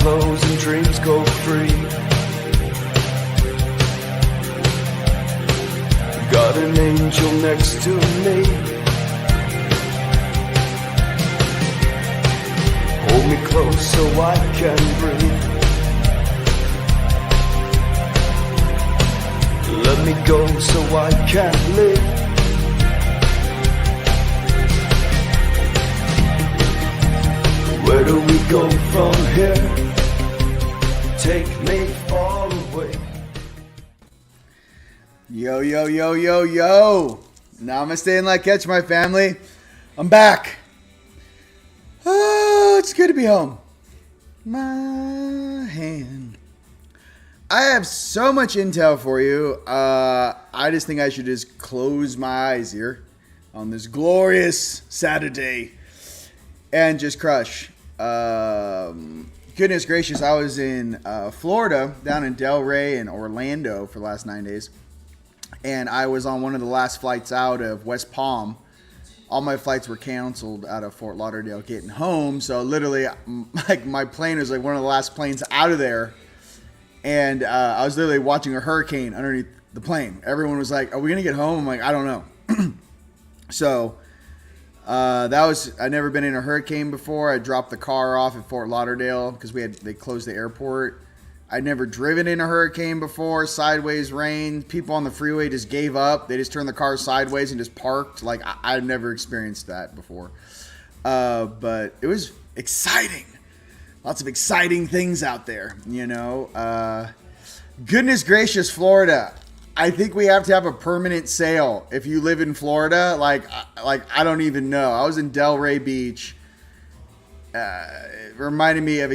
clothes and dreams go free. Got an angel next to me. Hold me close so I can breathe. Let me go so I can live. Where do we go from here? Take me far away. Yo, yo, yo, yo, yo. Namaste and like catch my family. I'm back. Oh, it's good to be home. My hand. I have so much intel for you. I just think I should just close my eyes here on this glorious Saturday and just crush. Goodness gracious, I was in Florida, down in Delray and Orlando for the last 9 days. And I was on one of the last flights out of West Palm. All my flights were canceled out of Fort Lauderdale getting home. So literally, like, my plane was like one of the last planes out of there. And I was literally watching a hurricane underneath the plane. Everyone was like, are we going to get home? I'm like, I don't know. So I'd never been in a hurricane before. I dropped the car off at Fort Lauderdale because they closed the airport. I'd never driven in a hurricane before. Sideways rain. People on the freeway just gave up. They just turned the car sideways and just parked. Like, I've never experienced that before. But it was exciting. Lots of exciting things out there, you know. Goodness gracious, Florida. I think we have to have a permanent sale if you live in Florida. Like I don't even know. I was in Delray Beach. It reminded me of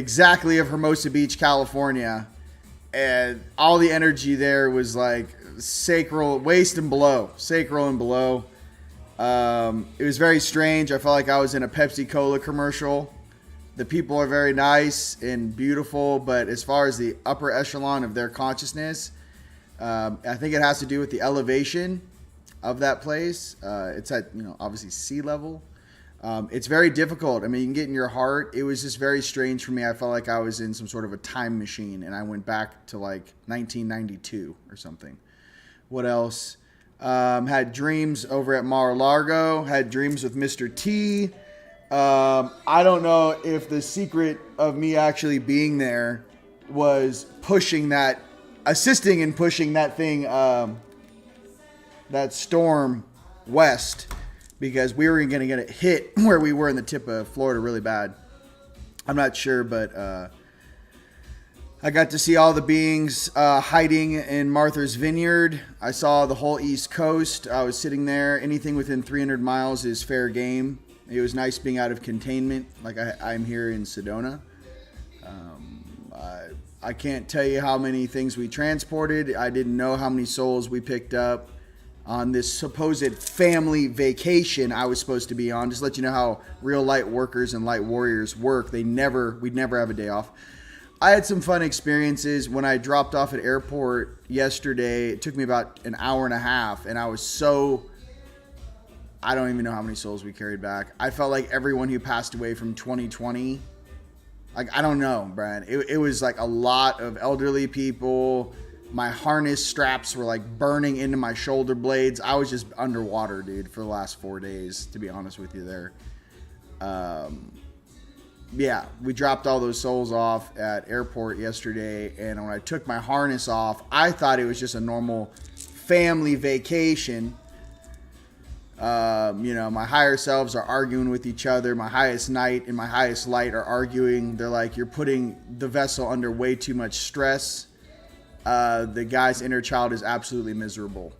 Hermosa Beach, California. And all the energy there was like sacral, waist and below. Sacral and below. It was very strange. I felt like I was in a Pepsi Cola commercial. The people are very nice and beautiful, but as far as the upper echelon of their consciousness, I think it has to do with the elevation of that place. It's at, obviously sea level. It's very difficult. I mean, you can get in your heart. It was just very strange for me. I felt like I was in some sort of a time machine, and I went back to like 1992 or something. What else? Had dreams over at Mar-a-Lago. Had dreams with Mr. T. I don't know if the secret of me actually being there was assisting in pushing that thing, that storm west, because we were going to get it hit where we were in the tip of Florida really bad. I'm not sure, but I got to see all the beings hiding in Martha's Vineyard. I saw the whole East Coast. I was sitting there. Anything within 300 miles is fair game. It was nice being out of containment, like I'm here in Sedona. I can't tell you how many things we transported. I didn't know how many souls we picked up on this supposed family vacation I was supposed to be on. Just to let you know how real light workers and light warriors work. We'd never have a day off. I had some fun experiences. When I dropped off at airport yesterday, it took me about an hour and a half, and I don't even know how many souls we carried back. I felt like everyone who passed away from 2020, like, I don't know, Brad. It was like a lot of elderly people. My harness straps were like burning into my shoulder blades. I was just underwater, dude, for the last 4 days, to be honest with you there. Yeah, we dropped all those souls off at airport yesterday, and when I took my harness off, I thought it was just a normal family vacation. My higher selves are arguing with each other. My highest night and my highest light are arguing. They're like, you're putting the vessel under way too much stress. The guy's inner child is absolutely miserable.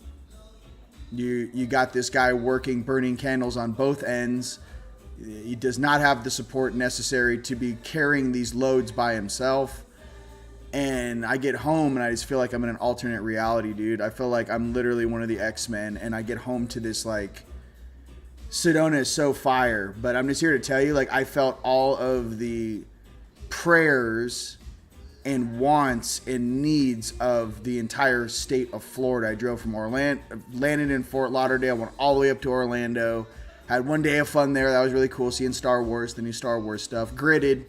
You got this guy working, burning candles on both ends. He does not have the support necessary to be carrying these loads by himself. And I get home and I just feel like I'm in an alternate reality, dude. I feel like I'm literally one of the X-Men, and I get home to this, like, Sedona is so fire. But I'm just here to tell you, like, I felt all of the prayers and wants and needs of the entire state of Florida. I drove from Orlando, landed in Fort Lauderdale, went all the way up to Orlando, had 1 day of fun there. That was really cool, seeing Star Wars, the new Star Wars stuff, gridded,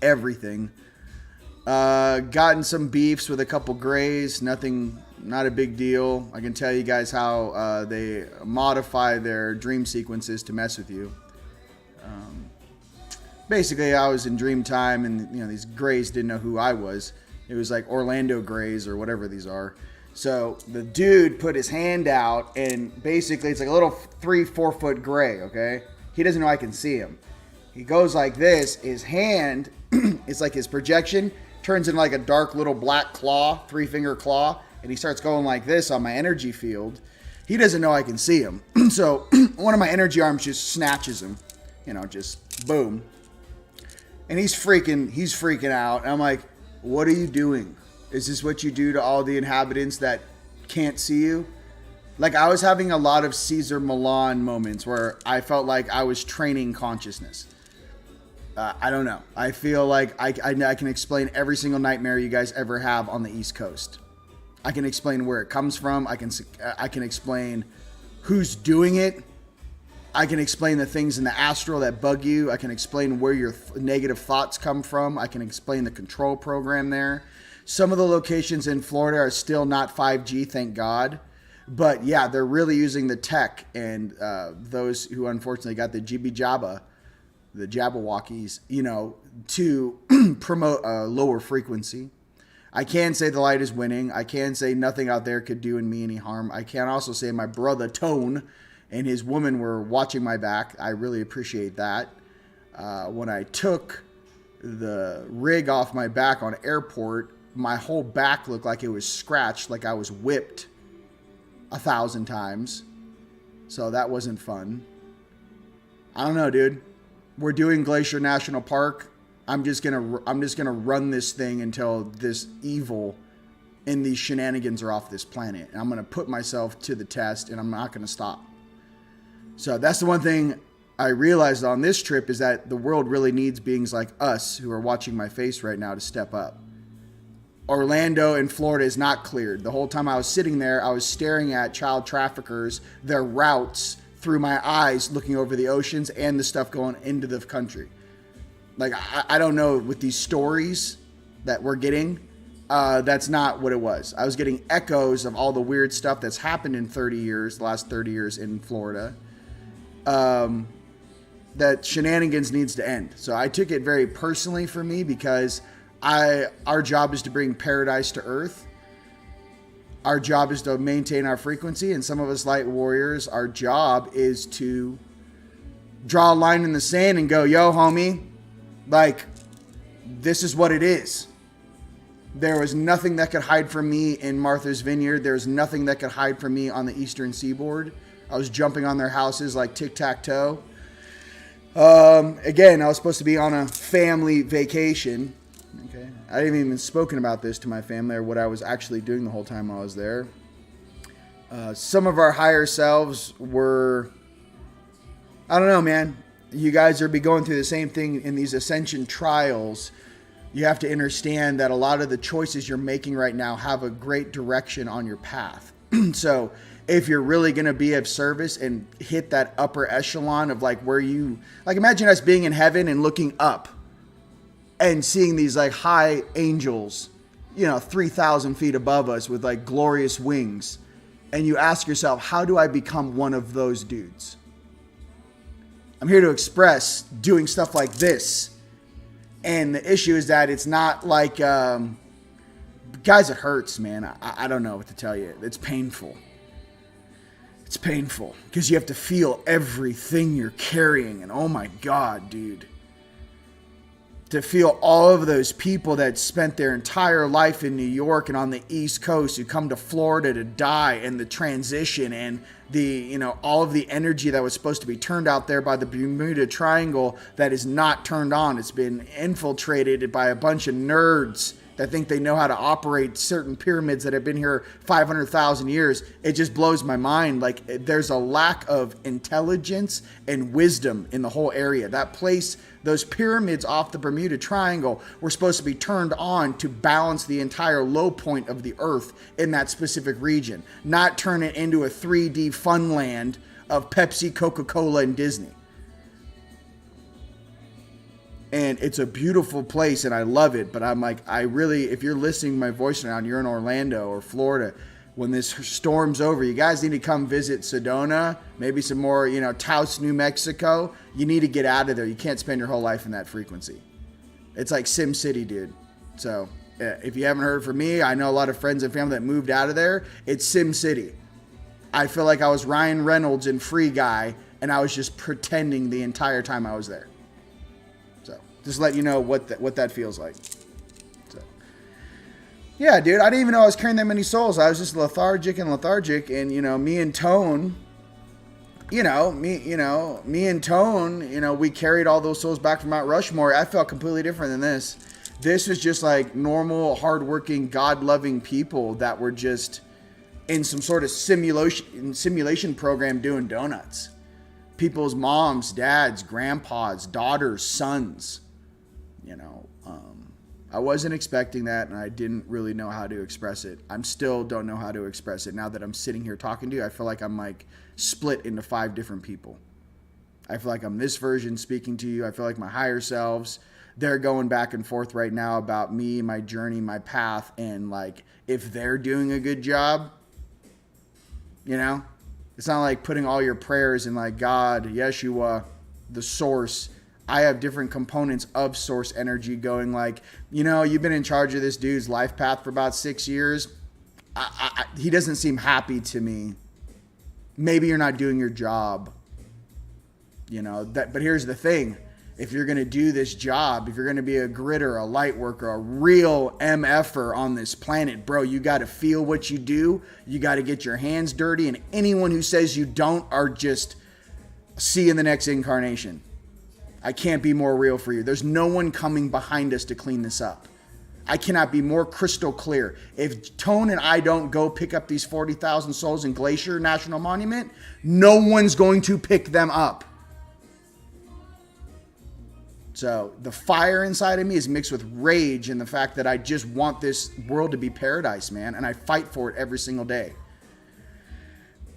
everything. Gotten some beefs with a couple grays. Nothing, not a big deal. I can tell you guys how they modify their dream sequences to mess with you. Basically, I was in dream time, and these grays didn't know who I was. It was like Orlando Grays or whatever these are. So the dude put his hand out, and basically it's like a little 3-4 foot gray. Okay, he doesn't know I can see him. He goes like this. His hand is like his projection turns into like a dark little black claw, 3-finger claw, and he starts going like this on my energy field. He doesn't know I can see him. So one of my energy arms just snatches him, just boom. And he's freaking out. And I'm like, what are you doing? Is this what you do to all the inhabitants that can't see you? Like, I was having a lot of Caesar Milan moments where I felt like I was training consciousness. I don't know. I feel like I can explain every single nightmare you guys ever have on the East Coast. I can explain where it comes from. I can explain who's doing it. I can explain the things in the astral that bug you. I can explain where your negative thoughts come from. I can explain the control program there. Some of the locations in Florida are still not 5G, thank God. But yeah, they're really using the tech, and those who unfortunately got the jibby-jabba, the Jabberwockies, to promote a lower frequency. I can say the light is winning. I can say nothing out there could do me any harm. I can also say my brother Tone and his woman were watching my back. I really appreciate that. When I took the rig off my back on airport, my whole back looked like it was scratched, like I was whipped 1,000 times. So that wasn't fun. I don't know, dude. We're doing Glacier National Park. I'm just gonna run this thing until this evil and these shenanigans are off this planet. And I'm gonna put myself to the test, and I'm not gonna stop. So that's the one thing I realized on this trip, is that the world really needs beings like us who are watching my face right now to step up. Orlando and Florida is not cleared. The whole time I was sitting there, I was staring at child traffickers, their routes through my eyes, looking over the oceans and the stuff going into the country. Like, I don't know, with these stories that we're getting, that's not what it was. I was getting echoes of all the weird stuff that's happened in the last 30 years in Florida. That shenanigans needs to end. So I took it very personally for me, because our job is to bring paradise to earth. Our job is to maintain our frequency, and some of us light warriors, our job is to draw a line in the sand and go, yo, homie, like, this is what it is. There was nothing that could hide from me in Martha's Vineyard. There's nothing that could hide from me on the Eastern Seaboard. I was jumping on their houses like tic-tac-toe. Again, I was supposed to be on a family vacation. Okay, I haven't even spoken about this to my family, or what I was actually doing the whole time I was there. Some of our higher selves were, I don't know, man. You guys are going through the same thing in these Ascension trials. You have to understand that a lot of the choices you're making right now have a great direction on your path. So if you're really going to be of service and hit that upper echelon of like where you, like, imagine us being in heaven and looking up and seeing these like high angels, 3,000 feet above us with like glorious wings. And you ask yourself, how do I become one of those dudes? I'm here to express doing stuff like this. And the issue is that it's not like, guys, it hurts, man. I don't know what to tell you. It's painful. It's painful because you have to feel everything you're carrying. And oh my God, dude. To feel all of those people that spent their entire life in New York and on the East Coast who come to Florida to die, and the transition and the, all of the energy that was supposed to be turned out there by the Bermuda Triangle that is not turned on. It's been infiltrated by a bunch of nerds that think they know how to operate certain pyramids that have been here 500,000 years. It just blows my mind. Like, there's a lack of intelligence and wisdom in the whole area. That place, those pyramids off the Bermuda Triangle were supposed to be turned on to balance the entire low point of the earth in that specific region, not turn it into a 3D funland of Pepsi, Coca-Cola, and Disney. And it's a beautiful place and I love it. But I'm like, if you're listening to my voice now and you're in Orlando or Florida, when this storm's over, you guys need to come visit Sedona, maybe some more, Taos, New Mexico. You need to get out of there. You can't spend your whole life in that frequency. It's like Sim City, dude. So if you haven't heard from me, I know a lot of friends and family that moved out of there. It's Sim City. I feel like I was Ryan Reynolds in Free Guy, and I was just pretending the entire time I was there. So just let you know what that feels like. So yeah, dude, I didn't even know I was carrying that many souls. I was just lethargic, and me and Tone, we carried all those souls back from Mount Rushmore. I felt completely different than this. This was just like normal, hardworking, God-loving people that were just in some sort of simulation program doing donuts. People's moms, dads, grandpas, daughters, sons. I wasn't expecting that, and I didn't really know how to express it. I still don't know how to express it. Now that I'm sitting here talking to you, I feel like I'm like split into 5 different people. I feel like I'm this version speaking to you. I feel like my higher selves, they're going back and forth right now about me, my journey, my path, and like if they're doing a good job, it's not like putting all your prayers in like God, Yeshua, the source. I have different components of source energy going like, you've been in charge of this dude's life path for about 6 years. He doesn't seem happy to me. Maybe you're not doing your job. But here's the thing. If you're going to do this job, if you're going to be a gritter, a light worker, a real MFer on this planet, bro, you got to feel what you do. You got to get your hands dirty. And anyone who says you don't are just see you in the next incarnation. I can't be more real for you. There's no one coming behind us to clean this up. I cannot be more crystal clear. If Tone and I don't go pick up these 40,000 souls in Glacier National Monument, no one's going to pick them up. So the fire inside of me is mixed with rage and the fact that I just want this world to be paradise, man. And I fight for it every single day.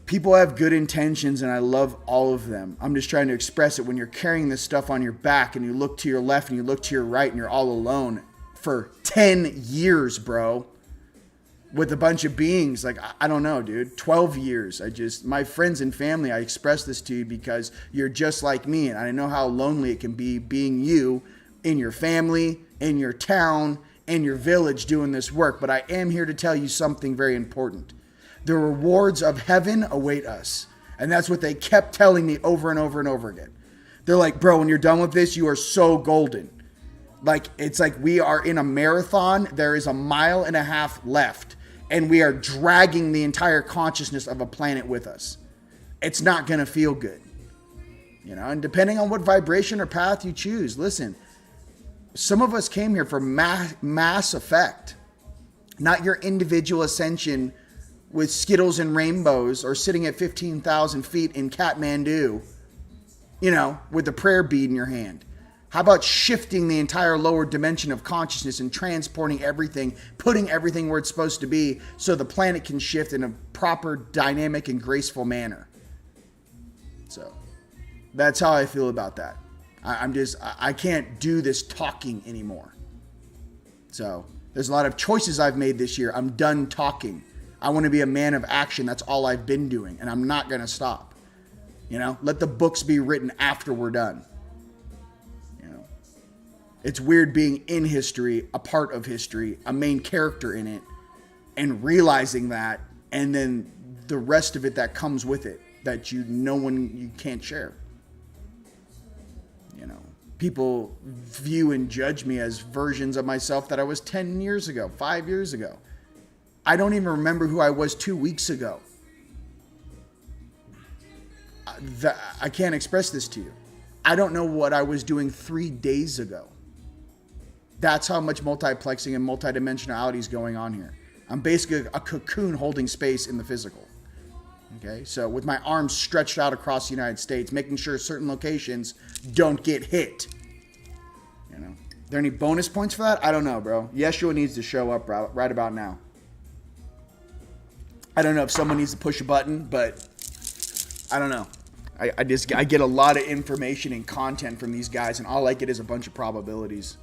People have good intentions and I love all of them. I'm just trying to express it. When you're carrying this stuff on your back and you look to your left and you look to your right and you're all alone for 10 years, bro, with a bunch of beings, like, I don't know, dude, 12 years. My friends and family, I express this to you because you're just like me. And I know how lonely it can be being you in your family, in your town, in your village doing this work. But I am here to tell you something very important. The rewards of heaven await us. And that's what they kept telling me over and over and over again. They're like, bro, when you're done with this, you are so golden. Like, it's like we are in a marathon. There is 1.5 miles left. And we are dragging the entire consciousness of a planet with us. It's not going to feel good. And depending on what vibration or path you choose, listen, some of us came here for mass effect. Not your individual ascension with Skittles and rainbows or sitting at 15,000 feet in Kathmandu, with the prayer bead in your hand. How about shifting the entire lower dimension of consciousness and transporting everything, putting everything where it's supposed to be so the planet can shift in a proper, dynamic, and graceful manner? So that's how I feel about that. I can't do this talking anymore. So there's a lot of choices I've made this year. I'm done talking. I want to be a man of action. That's all I've been doing. And I'm not going to stop. Let the books be written after we're done. It's weird being in history, a part of history, a main character in it, and realizing that, and then the rest of it that comes with it, that you can't share. People view and judge me as versions of myself that I was 10 years ago, 5 years ago. I don't even remember who I was 2 weeks ago. I can't express this to you. I don't know what I was doing 3 days ago. That's how much multiplexing and multidimensionality is going on here. I'm basically a cocoon holding space in the physical. Okay, so with my arms stretched out across the United States, making sure certain locations don't get hit. Are there any bonus points for that? I don't know, bro. Yeshua needs to show up right about now. I don't know if someone needs to push a button, but I don't know. I get a lot of information and content from these guys, and all I get is a bunch of probabilities.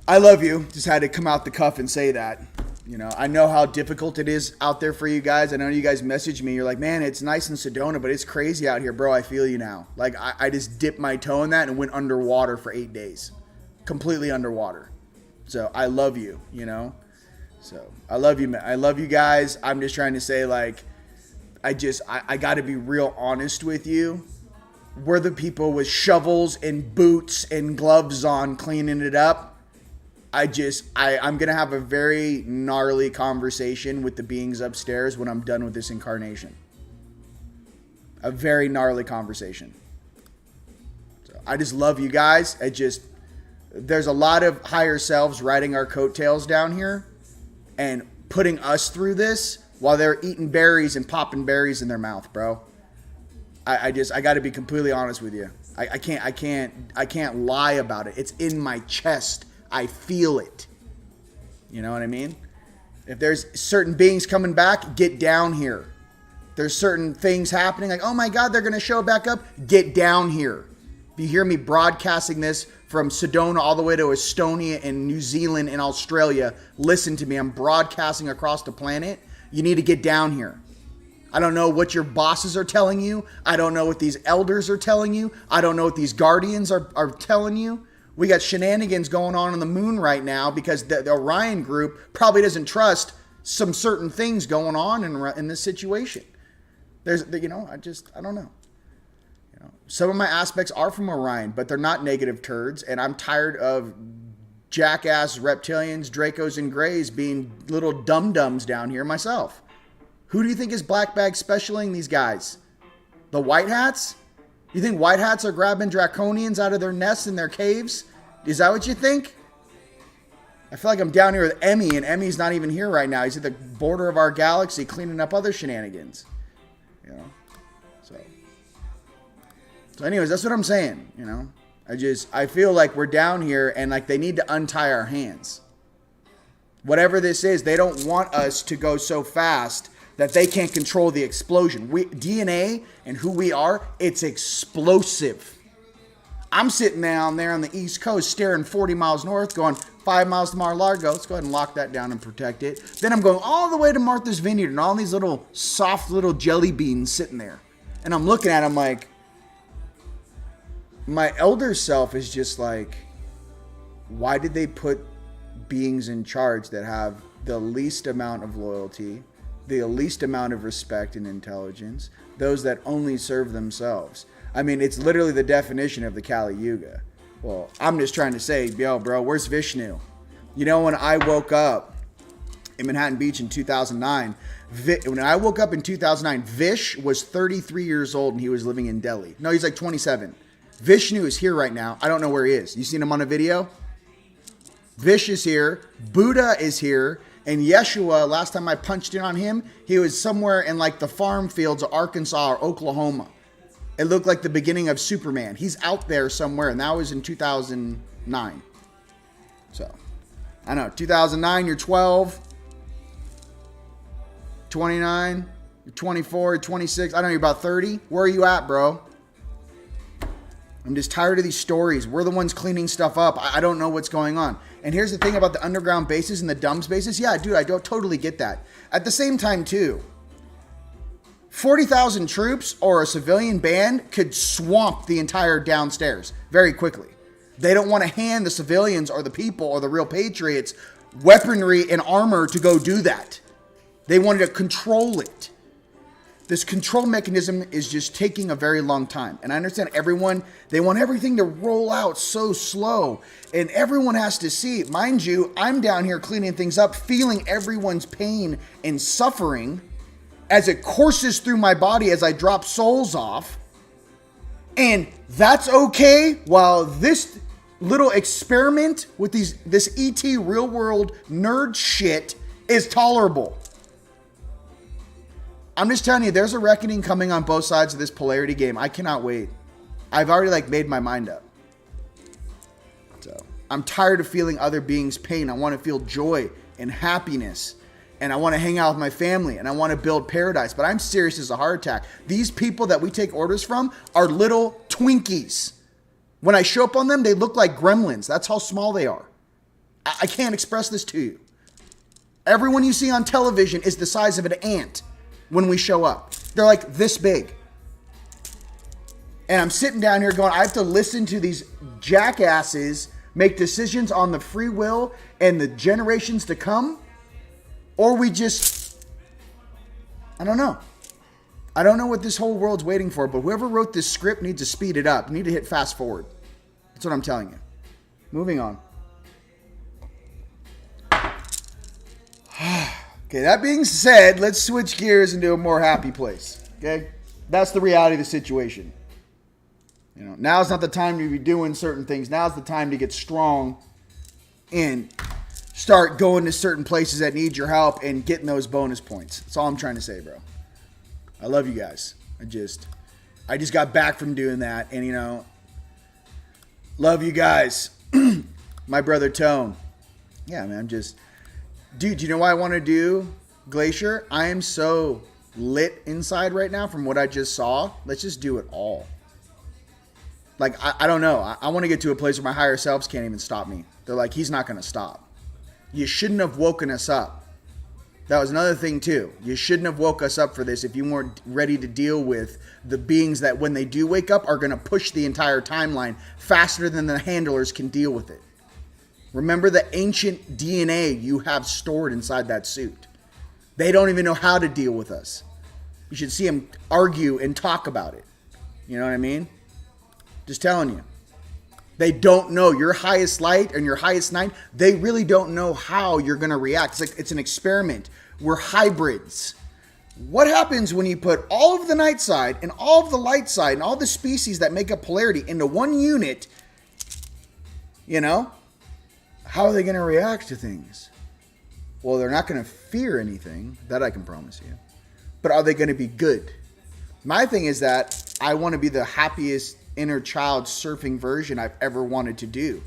I love you. Just had to come out the cuff and say that. You know, I know how difficult it is out there for you guys. I know you guys message me. You're like, man, it's nice in Sedona, but it's crazy out here, bro. I feel you now. Like, I just dipped my toe in that and went underwater for 8 days. Completely underwater. So, I love you, you know? So, I love you, man. I love you guys. I'm just trying to say, like, I got to be real honest with you. We're the people with shovels and boots and gloves on cleaning it up. I'm going to have a very gnarly conversation with the beings upstairs when I'm done with this incarnation. A very gnarly conversation. So I just love you guys. There's a lot of higher selves riding our coattails down here and putting us through this while they're eating berries and popping berries in their mouth, bro. I got to be completely honest with you. I can't lie about it. It's in my chest. I feel it. You know what I mean? If there's certain beings coming back, get down here. There's certain things happening like, oh my God, they're going to show back up. Get down here. If you hear me broadcasting this from Sedona all the way to Estonia and New Zealand and Australia, listen to me. I'm broadcasting across the planet. You need to get down here. I don't know what your bosses are telling you. I don't know what these elders are telling you. I don't know what these guardians are telling you. We got shenanigans going on the moon right now because the Orion group probably doesn't trust some certain things going on in this situation. I don't know. You know, some of my aspects are from Orion, but they're not negative turds, and I'm tired of jackass reptilians, Dracos, and Greys being little dum-dums down here myself. Who do you think is black bag specialing these guys? The white hats? You think white hats are grabbing draconians out of their nests in their caves? Is that what you think? I feel like I'm down here with Emmy, and Emmy's not even here right now. He's at the border of our galaxy cleaning up other shenanigans. You know? So anyways, that's what I'm saying, you know? I feel like we're down here and like they need to untie our hands. Whatever this is, they don't want us to go so fast that they can't control the explosion. DNA and who we are, it's explosive. I'm sitting down there on the East Coast staring 40 miles north, going 5 miles to Mar-a-Lago. Let's go ahead and lock that down and protect it. Then I'm going all the way to Martha's Vineyard and all these little soft little jelly beans sitting there. And I'm looking at them like, my elder self is just like, why did they put beings in charge that have the least amount of loyalty, the least amount of respect and intelligence, those that only serve themselves? I mean, it's literally the definition of the Kali Yuga. Well, I'm just trying to say, yo, bro, where's Vishnu? You know, when I woke up in Manhattan Beach in 2009, when I woke up in 2009, Vish was 33 years old and he was living in Delhi. No, he's like 27. Vishnu is here right now. I don't know where he is. You seen him on a video? Vish is here. Buddha is here. And Yeshua, last time I punched in on him, he was somewhere in like the farm fields of Arkansas or Oklahoma. It looked like the beginning of Superman. He's out there somewhere, and that was in 2009. So, I know, 2009, you're 12, 29, you're 24, you're 26. I don't know, you're about 30. Where are you at, bro? I'm just tired of these stories. We're the ones cleaning stuff up. I don't know what's going on. And here's the thing about the underground bases and the dumb bases. Yeah, dude, I don't totally get that. At the same time, too, 40,000 troops or a civilian band could swamp the entire downstairs very quickly. They don't want to hand the civilians or the people or the real patriots weaponry and armor to go do that. They wanted to control it. This control mechanism is just taking a very long time. And I understand everyone, they want everything to roll out so slow. And everyone has to see. Mind you, I'm down here cleaning things up, feeling everyone's pain and suffering as it courses through my body as I drop souls off. And that's okay while this little experiment with this ET real world nerd shit is tolerable. I'm just telling you, there's a reckoning coming on both sides of this polarity game. I cannot wait. I've already made my mind up. So I'm tired of feeling other beings' pain. I want to feel joy and happiness. and I want to hang out with my family, and I want to build paradise, but I'm serious as a heart attack. These people that we take orders from are little Twinkies. When I show up on them, they look like gremlins. That's how small they are. I can't express this to you. Everyone you see on television is the size of an ant when we show up. They're like this big. And I'm sitting down here going, I have to listen to these jackasses make decisions on the free will and the generations to come. Or we just, I don't know. I don't know what this whole world's waiting for, but whoever wrote this script needs to speed it up. You need to hit fast forward. That's what I'm telling you. Moving on. Okay, that being said, let's switch gears into a more happy place. Okay? That's the reality of the situation. You know, now's not the time to be doing certain things. Now's the time to get strong and start going to certain places that need your help and getting those bonus points. That's all I'm trying to say, bro. I love you guys. I just got back from doing that, and you know, love you guys. My brother Tone. Yeah, man, I'm just, dude, you know what I want to do, Glacier? I am so lit inside right now from what I just saw. Let's just do it all. Like, I don't know. I want to get to a place where my higher selves can't even stop me. They're like, he's not going to stop. You shouldn't have woken us up. That was another thing, too. You shouldn't have woke us up for this if you weren't ready to deal with the beings that, when they do wake up, are going to push the entire timeline faster than the handlers can deal with it. Remember the ancient DNA you have stored inside that suit. They don't even know how to deal with us. You should see them argue and talk about it. You know what I mean? Just telling you. They don't know. Your highest light and your highest night, they really don't know how you're going to react. It's like it's an experiment. We're hybrids. What happens when you put all of the night side and all of the light side and all the species that make up polarity into one unit? You know? How are they going to react to things? Well, they're not going to fear anything. That I can promise you. But are they going to be good? My thing is that I want to be the happiest inner child surfing version I've ever wanted to do.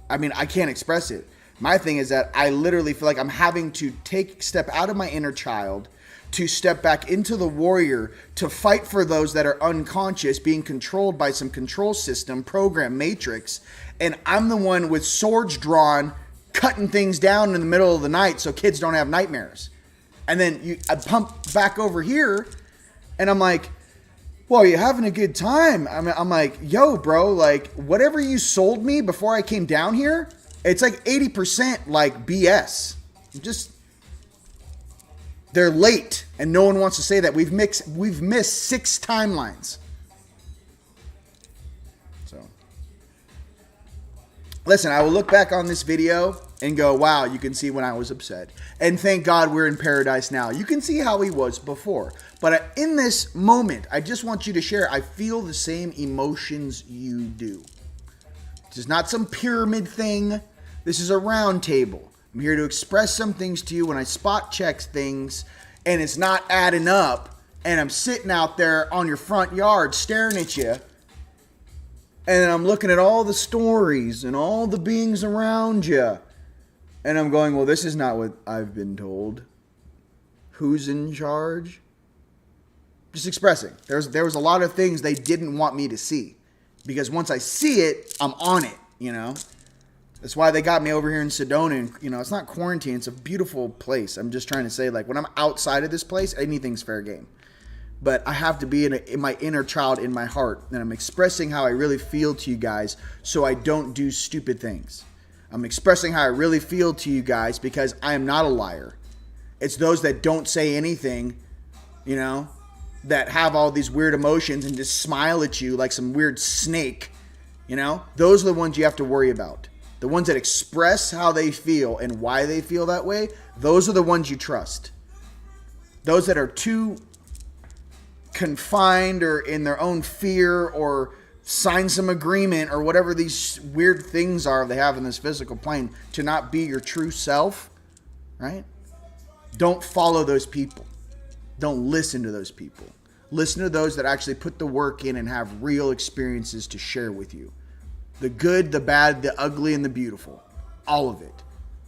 I mean, I can't express it. My thing is that I literally feel like I'm having to step out of my inner child to step back into the warrior to fight for those that are unconscious, being controlled by some control system, program, matrix. And I'm the one with swords drawn, cutting things down in the middle of the night so kids don't have nightmares. And then I pump back over here and I'm like, well, you're having a good time. I'm like, yo, bro, like whatever you sold me before I came down here, it's like 80% like BS. They're late and no one wants to say that. We've missed 6 timelines. So, listen, I will look back on this video and go, wow, you can see when I was upset. And thank God we're in paradise now. You can see how he was before. But in this moment, I just want you to share, I feel the same emotions you do. This is not some pyramid thing. This is a round table. I'm here to express some things to you when I spot check things and it's not adding up and I'm sitting out there on your front yard staring at you and I'm looking at all the stories and all the beings around you and I'm going, well, this is not what I've been told. Who's in charge? Just expressing. There was a lot of things they didn't want me to see. Because once I see it, I'm on it, you know. That's why they got me over here in Sedona. And, you know, it's not quarantine. It's a beautiful place. I'm just trying to say, like, when I'm outside of this place, anything's fair game. But I have to be in my inner child, in my heart. And I'm expressing how I really feel to you guys so I don't do stupid things. I'm expressing how I really feel to you guys because I am not a liar. It's those that don't say anything, you know, that have all these weird emotions and just smile at you like some weird snake, you know? Those are the ones you have to worry about. The ones that express how they feel and why they feel that way, those are the ones you trust. Those that are too confined or in their own fear or sign some agreement or whatever these weird things are they have in this physical plane to not be your true self, right? Don't follow those people. Don't listen to those people. Listen to those that actually put the work in and have real experiences to share with you. The good, the bad, the ugly, and the beautiful. All of it.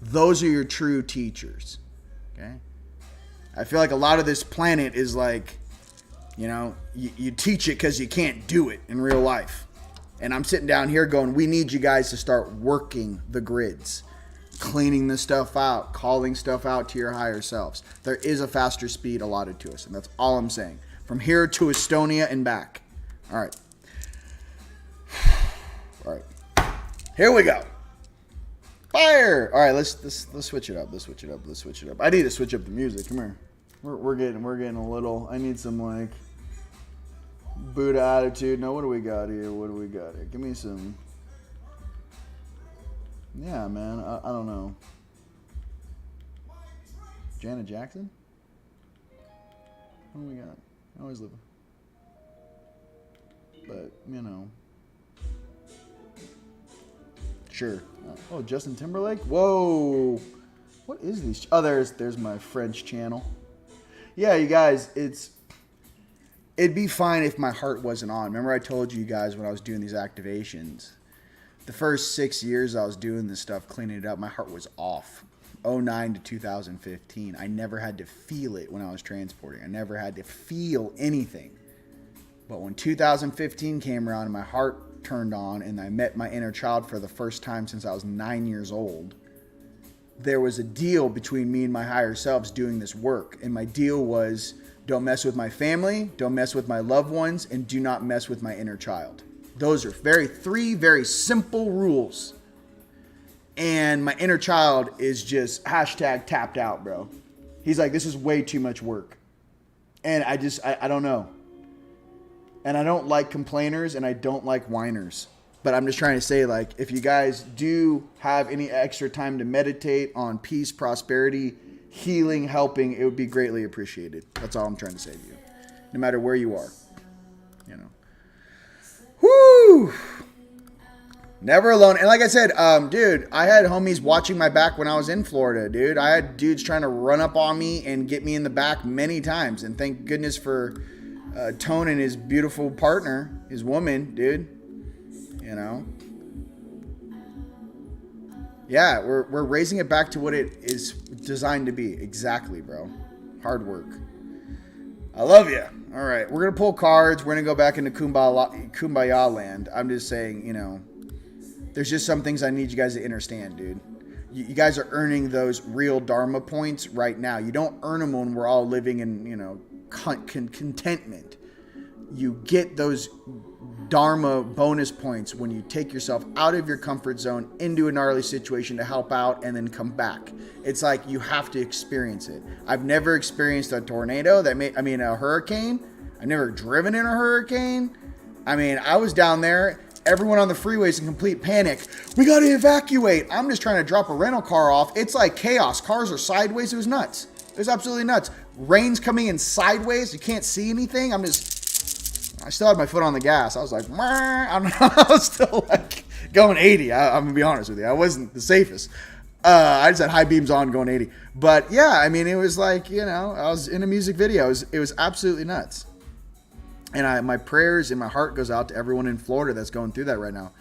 Those are your true teachers. Okay? I feel like a lot of this planet is like, you know, you teach it because you can't do it in real life. And I'm sitting down here going, we need you guys to start working the grids, cleaning the stuff out, calling stuff out to your higher selves. There is a faster speed allotted to us, and that's all I'm saying. From here to Estonia and back. All right. All right. Here we go. Fire! All right, let's switch it up. Let's switch it up. I need to switch up the music. Come here. We're getting a little. I need some like Buddha attitude. No, what do we got here? Give me some. Yeah, man. I don't know. Janet Jackson? What do we got? I always live. But, you know. Sure. Oh, Justin Timberlake? Whoa. What is these? Oh, there's my French channel. Yeah, you guys, it'd be fine if my heart wasn't on. Remember I told you guys when I was doing these activations, the first 6 years I was doing this stuff, cleaning it up, my heart was off. 2009 to 2015. I never had to feel it when I was transporting. I never had to feel anything. But when 2015 came around and my heart turned on and I met my inner child for the first time since I was 9 years old, there was a deal between me and my higher selves doing this work. And my deal was, don't mess with my family, don't mess with my loved ones, and do not mess with my inner child. Those are three very simple rules. And my inner child is just hashtag tapped out, bro. He's like, this is way too much work. And I don't know. And I don't like complainers and I don't like whiners. But I'm just trying to say, like, if you guys do have any extra time to meditate on peace, prosperity, healing, helping, it would be greatly appreciated. That's all I'm trying to say to you. No matter where you are. You know. Woo! Never alone. And like I said, dude, I had homies watching my back when I was in Florida, dude. I had dudes trying to run up on me and get me in the back many times. And thank goodness for Tone and his beautiful partner, his woman, dude. You know? Yeah, we're raising it back to what it is designed to be. Exactly, bro. Hard work. I love you. All right, we're going to pull cards. We're going to go back into Kumbaya land. I'm just saying, you know, there's just some things I need you guys to understand, dude. You guys are earning those real Dharma points right now. You don't earn them when we're all living in, you know, contentment. You get those Dharma bonus points when you take yourself out of your comfort zone into a gnarly situation to help out and then come back. It's like you have to experience it. I've never experienced a tornado a hurricane. I've never driven in a hurricane. I mean, I was down there. Everyone on the freeways in complete panic. We got to evacuate. I'm just trying to drop a rental car off. It's like chaos. Cars are sideways. It was nuts. It was absolutely nuts. Rain's coming in sideways. You can't see anything. I still had my foot on the gas. I was like, I don't know. I was still like going 80. I'm going to be honest with you. I wasn't the safest. I just had high beams on going 80. But yeah, I mean, it was like, you know, I was in a music video. It was absolutely nuts. And my prayers and my heart goes out to everyone in Florida that's going through that right now.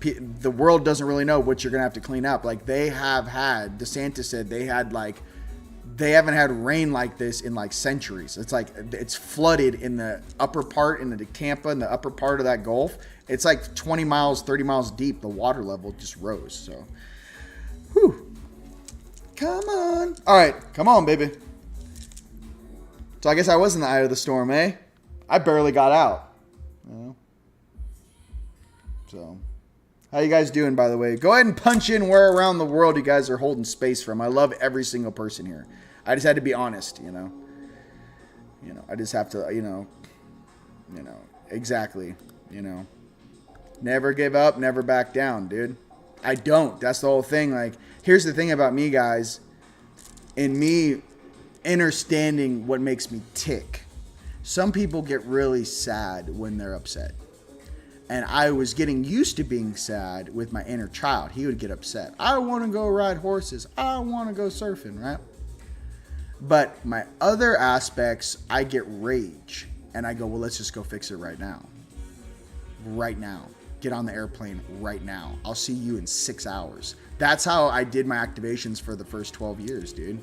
The world doesn't really know what you're going to have to clean up. Like they have had, DeSantis said they haven't had rain like this in like centuries. It's like it's flooded in the upper part, in the Tampa, in the upper part of that Gulf. It's like 20 miles, 30 miles deep. The water level just rose. So, whew. Come on. All right. Come on, baby. So I guess I was in the eye of the storm, eh? I barely got out. You know? So, how you guys doing, by the way? Go ahead and punch in where around the world you guys are holding space from. I love every single person here. I just had to be honest, you know. You know, I just have to, you know, exactly, you know. Never give up, never back down, dude. I don't. That's the whole thing. Like, here's the thing about me, guys. In me understanding what makes me tick. Some people get really sad when they're upset. And I was getting used to being sad with my inner child. He would get upset. I want to go ride horses. I want to go surfing, right? But my other aspects, I get rage. And I go, well, let's just go fix it right now. Right now. Get on the airplane right now. I'll see you in 6 hours. That's how I did my activations for the first 12 years, dude.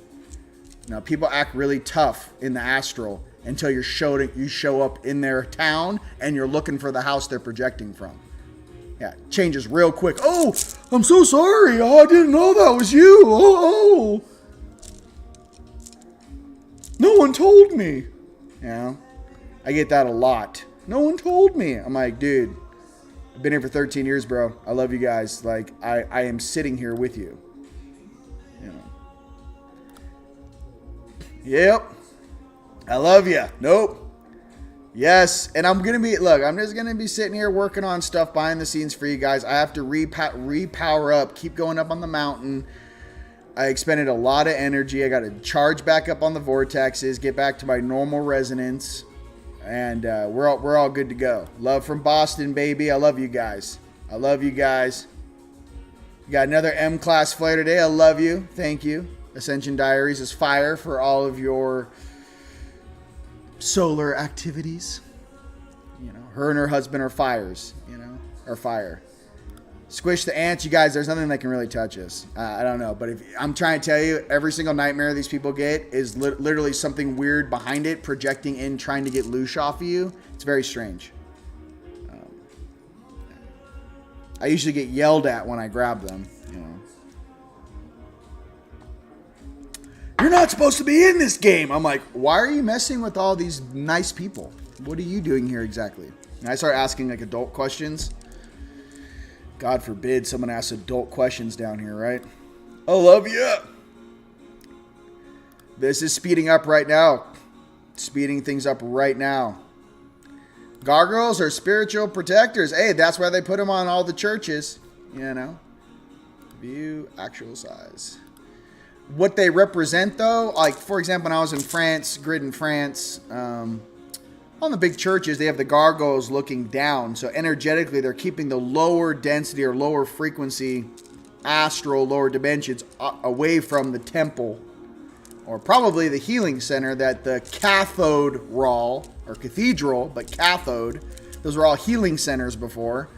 Now, people act really tough in the astral until you show up in their town and you're looking for the house they're projecting from. Yeah, changes real quick. Oh, I'm so sorry. Oh, I didn't know that was you. Oh. No one told me. Yeah, I get that a lot. No one told me. I'm like, dude, I've been here for 13 years, bro. I love you guys. Like, I am sitting here with you. You know. Yep. I love you. Nope. Yes. And I'm just going to be sitting here working on stuff behind the scenes for you guys. I have to repower up, keep going up on the mountain. I expended a lot of energy. I got to charge back up on the vortexes, get back to my normal resonance. And we're all good to go. Love from Boston, baby. I love you guys. I love you guys. You got another M-class flare today. I love you. Thank you. Ascension Diaries is fire for all of your solar activities. You know, her and her husband are fires. You know, are fire. Squish the ants, you guys. There's nothing that can really touch us. I don't know, but if I'm trying to tell you, every single nightmare these people get is literally something weird behind it, projecting in, trying to get loose off of you. It's very strange. I usually get yelled at when I grab them. You know, you're not supposed to be in this game. I'm like, why are you messing with all these nice people? What are you doing here exactly? And I start asking like adult questions. God forbid someone asks adult questions down here, right? I love you. This is speeding up right now. Speeding things up right now. Gargoyles are spiritual protectors. Hey, that's why they put them on all the churches. You know. View actual size. What they represent, though, like, for example, when I was in France, grid in France, on the big churches, they have the gargoyles looking down. So energetically, they're keeping the lower density or lower frequency astral, lower dimensions away from the temple. Or probably the healing center that the cathode raw, or cathedral, but cathode. Those were all healing centers before.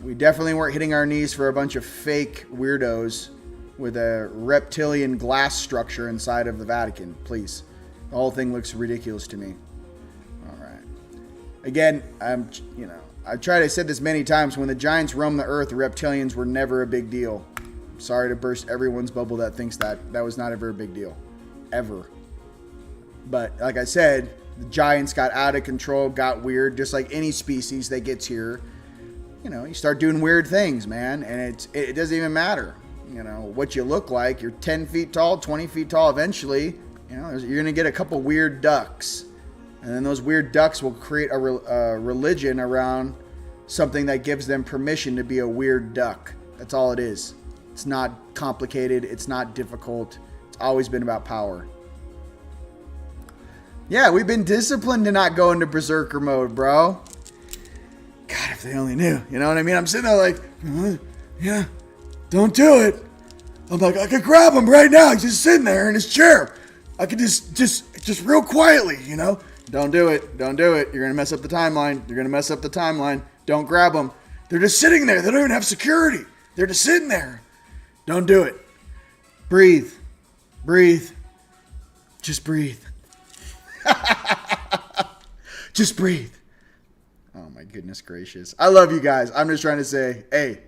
We definitely weren't hitting our knees for a bunch of fake weirdos with a reptilian glass structure inside of the Vatican. Please. The whole thing looks ridiculous to me. Again, I've said this many times. When the giants roamed the earth, the reptilians were never a big deal. Sorry to burst everyone's bubble that thinks that was not a very big deal. Ever. But like I said, the giants got out of control, got weird, just like any species that gets here. You know, you start doing weird things, man, and it doesn't even matter. You know, what you look like. You're 10 feet tall, 20 feet tall eventually. You know, you're going to get a couple weird ducks. And then those weird ducks will create a religion around something that gives them permission to be a weird duck. That's all it is. It's not complicated. It's not difficult. It's always been about power. Yeah, we've been disciplined to not go into berserker mode, bro. God, if they only knew. You know what I mean? I'm sitting there like, yeah, don't do it. I'm like, I could grab him right now. He's just sitting there in his chair. I could just real quietly, you know. Don't do it. Don't do it. You're going to mess up the timeline. You're going to mess up the timeline. Don't grab them. They're just sitting there. They don't even have security. They're just sitting there. Don't do it. Breathe. Breathe. Just breathe. Just breathe. Oh my goodness gracious. I love you guys. I'm just trying to say, hey,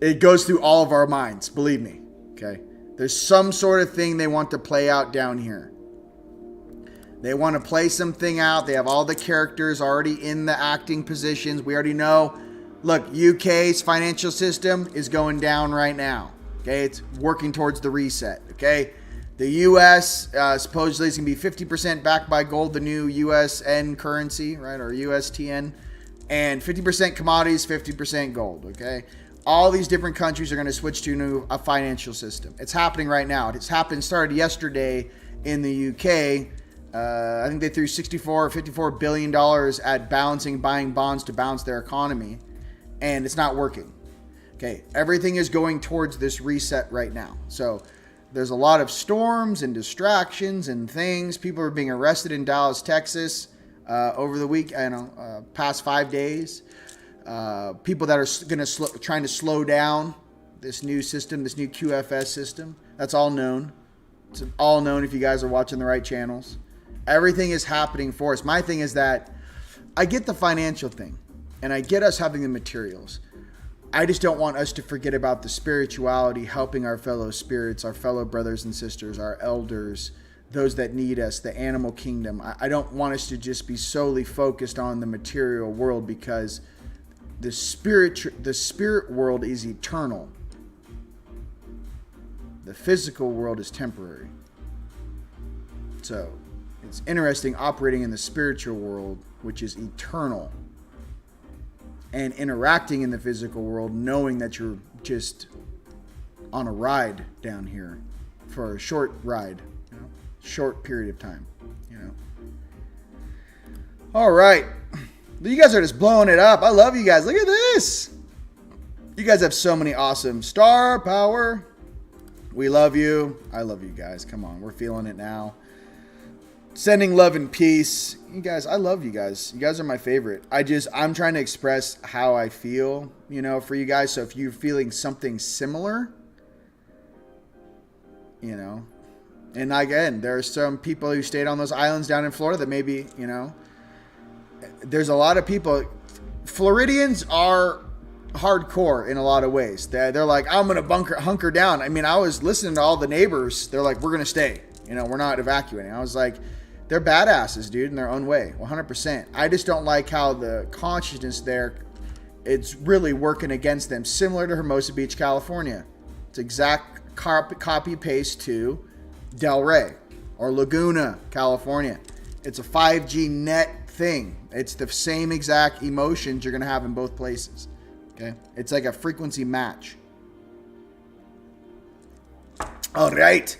it goes through all of our minds. Believe me. Okay. There's some sort of thing they want to play out down here. They want to play something out. They have all the characters already in the acting positions. We already know. Look, UK's financial system is going down right now. Okay, it's working towards the reset. Okay, the US supposedly is going to be 50% backed by gold, the new USN currency, right, or USTN, and 50% commodities, 50% gold. Okay, all these different countries are going to switch to a financial system. It's happening right now. Started yesterday in the UK. I think they threw $64 or $54 billion at buying bonds to balance their economy, and it's not working. Okay, everything is going towards this reset right now. So there's a lot of storms and distractions and things. People are being arrested in Dallas, Texas over the week. Past 5 days. People that are trying to slow down this new system, this new QFS system. That's all known. It's all known if you guys are watching the right channels. Everything is happening for us. My thing is that I get the financial thing and I get us having the materials. I just don't want us to forget about the spirituality, helping our fellow spirits, our fellow brothers and sisters, our elders, those that need us, the animal kingdom. I don't want us to just be solely focused on the material world, because the spirit world is eternal. The physical world is temporary. So it's interesting operating in the spiritual world, which is eternal, and interacting in the physical world, knowing that you're just on a ride down here for a short ride, short period of time, All right. You guys are just blowing it up. I love you guys. Look at this. You guys have so many awesome star power. We love you. I love you guys. Come on. We're feeling it now. Sending love and peace. You guys, I love you guys. You guys are my favorite. I'm trying to express how I feel, for you guys. So if you're feeling something similar, and again, there are some people who stayed on those islands down in Florida that maybe, there's a lot of people. Floridians are hardcore in a lot of ways. They're like, I'm going to hunker down. I mean, I was listening to all the neighbors. They're like, we're going to stay. We're not evacuating. I was like, they're badasses, dude, in their own way, 100%. I just don't like how the consciousness there, it's really working against them, similar to Hermosa Beach, California. It's exact copy paste to Delray or Laguna, California. It's a 5G net thing. It's the same exact emotions you're going to have in both places. Okay? It's like a frequency match. All right.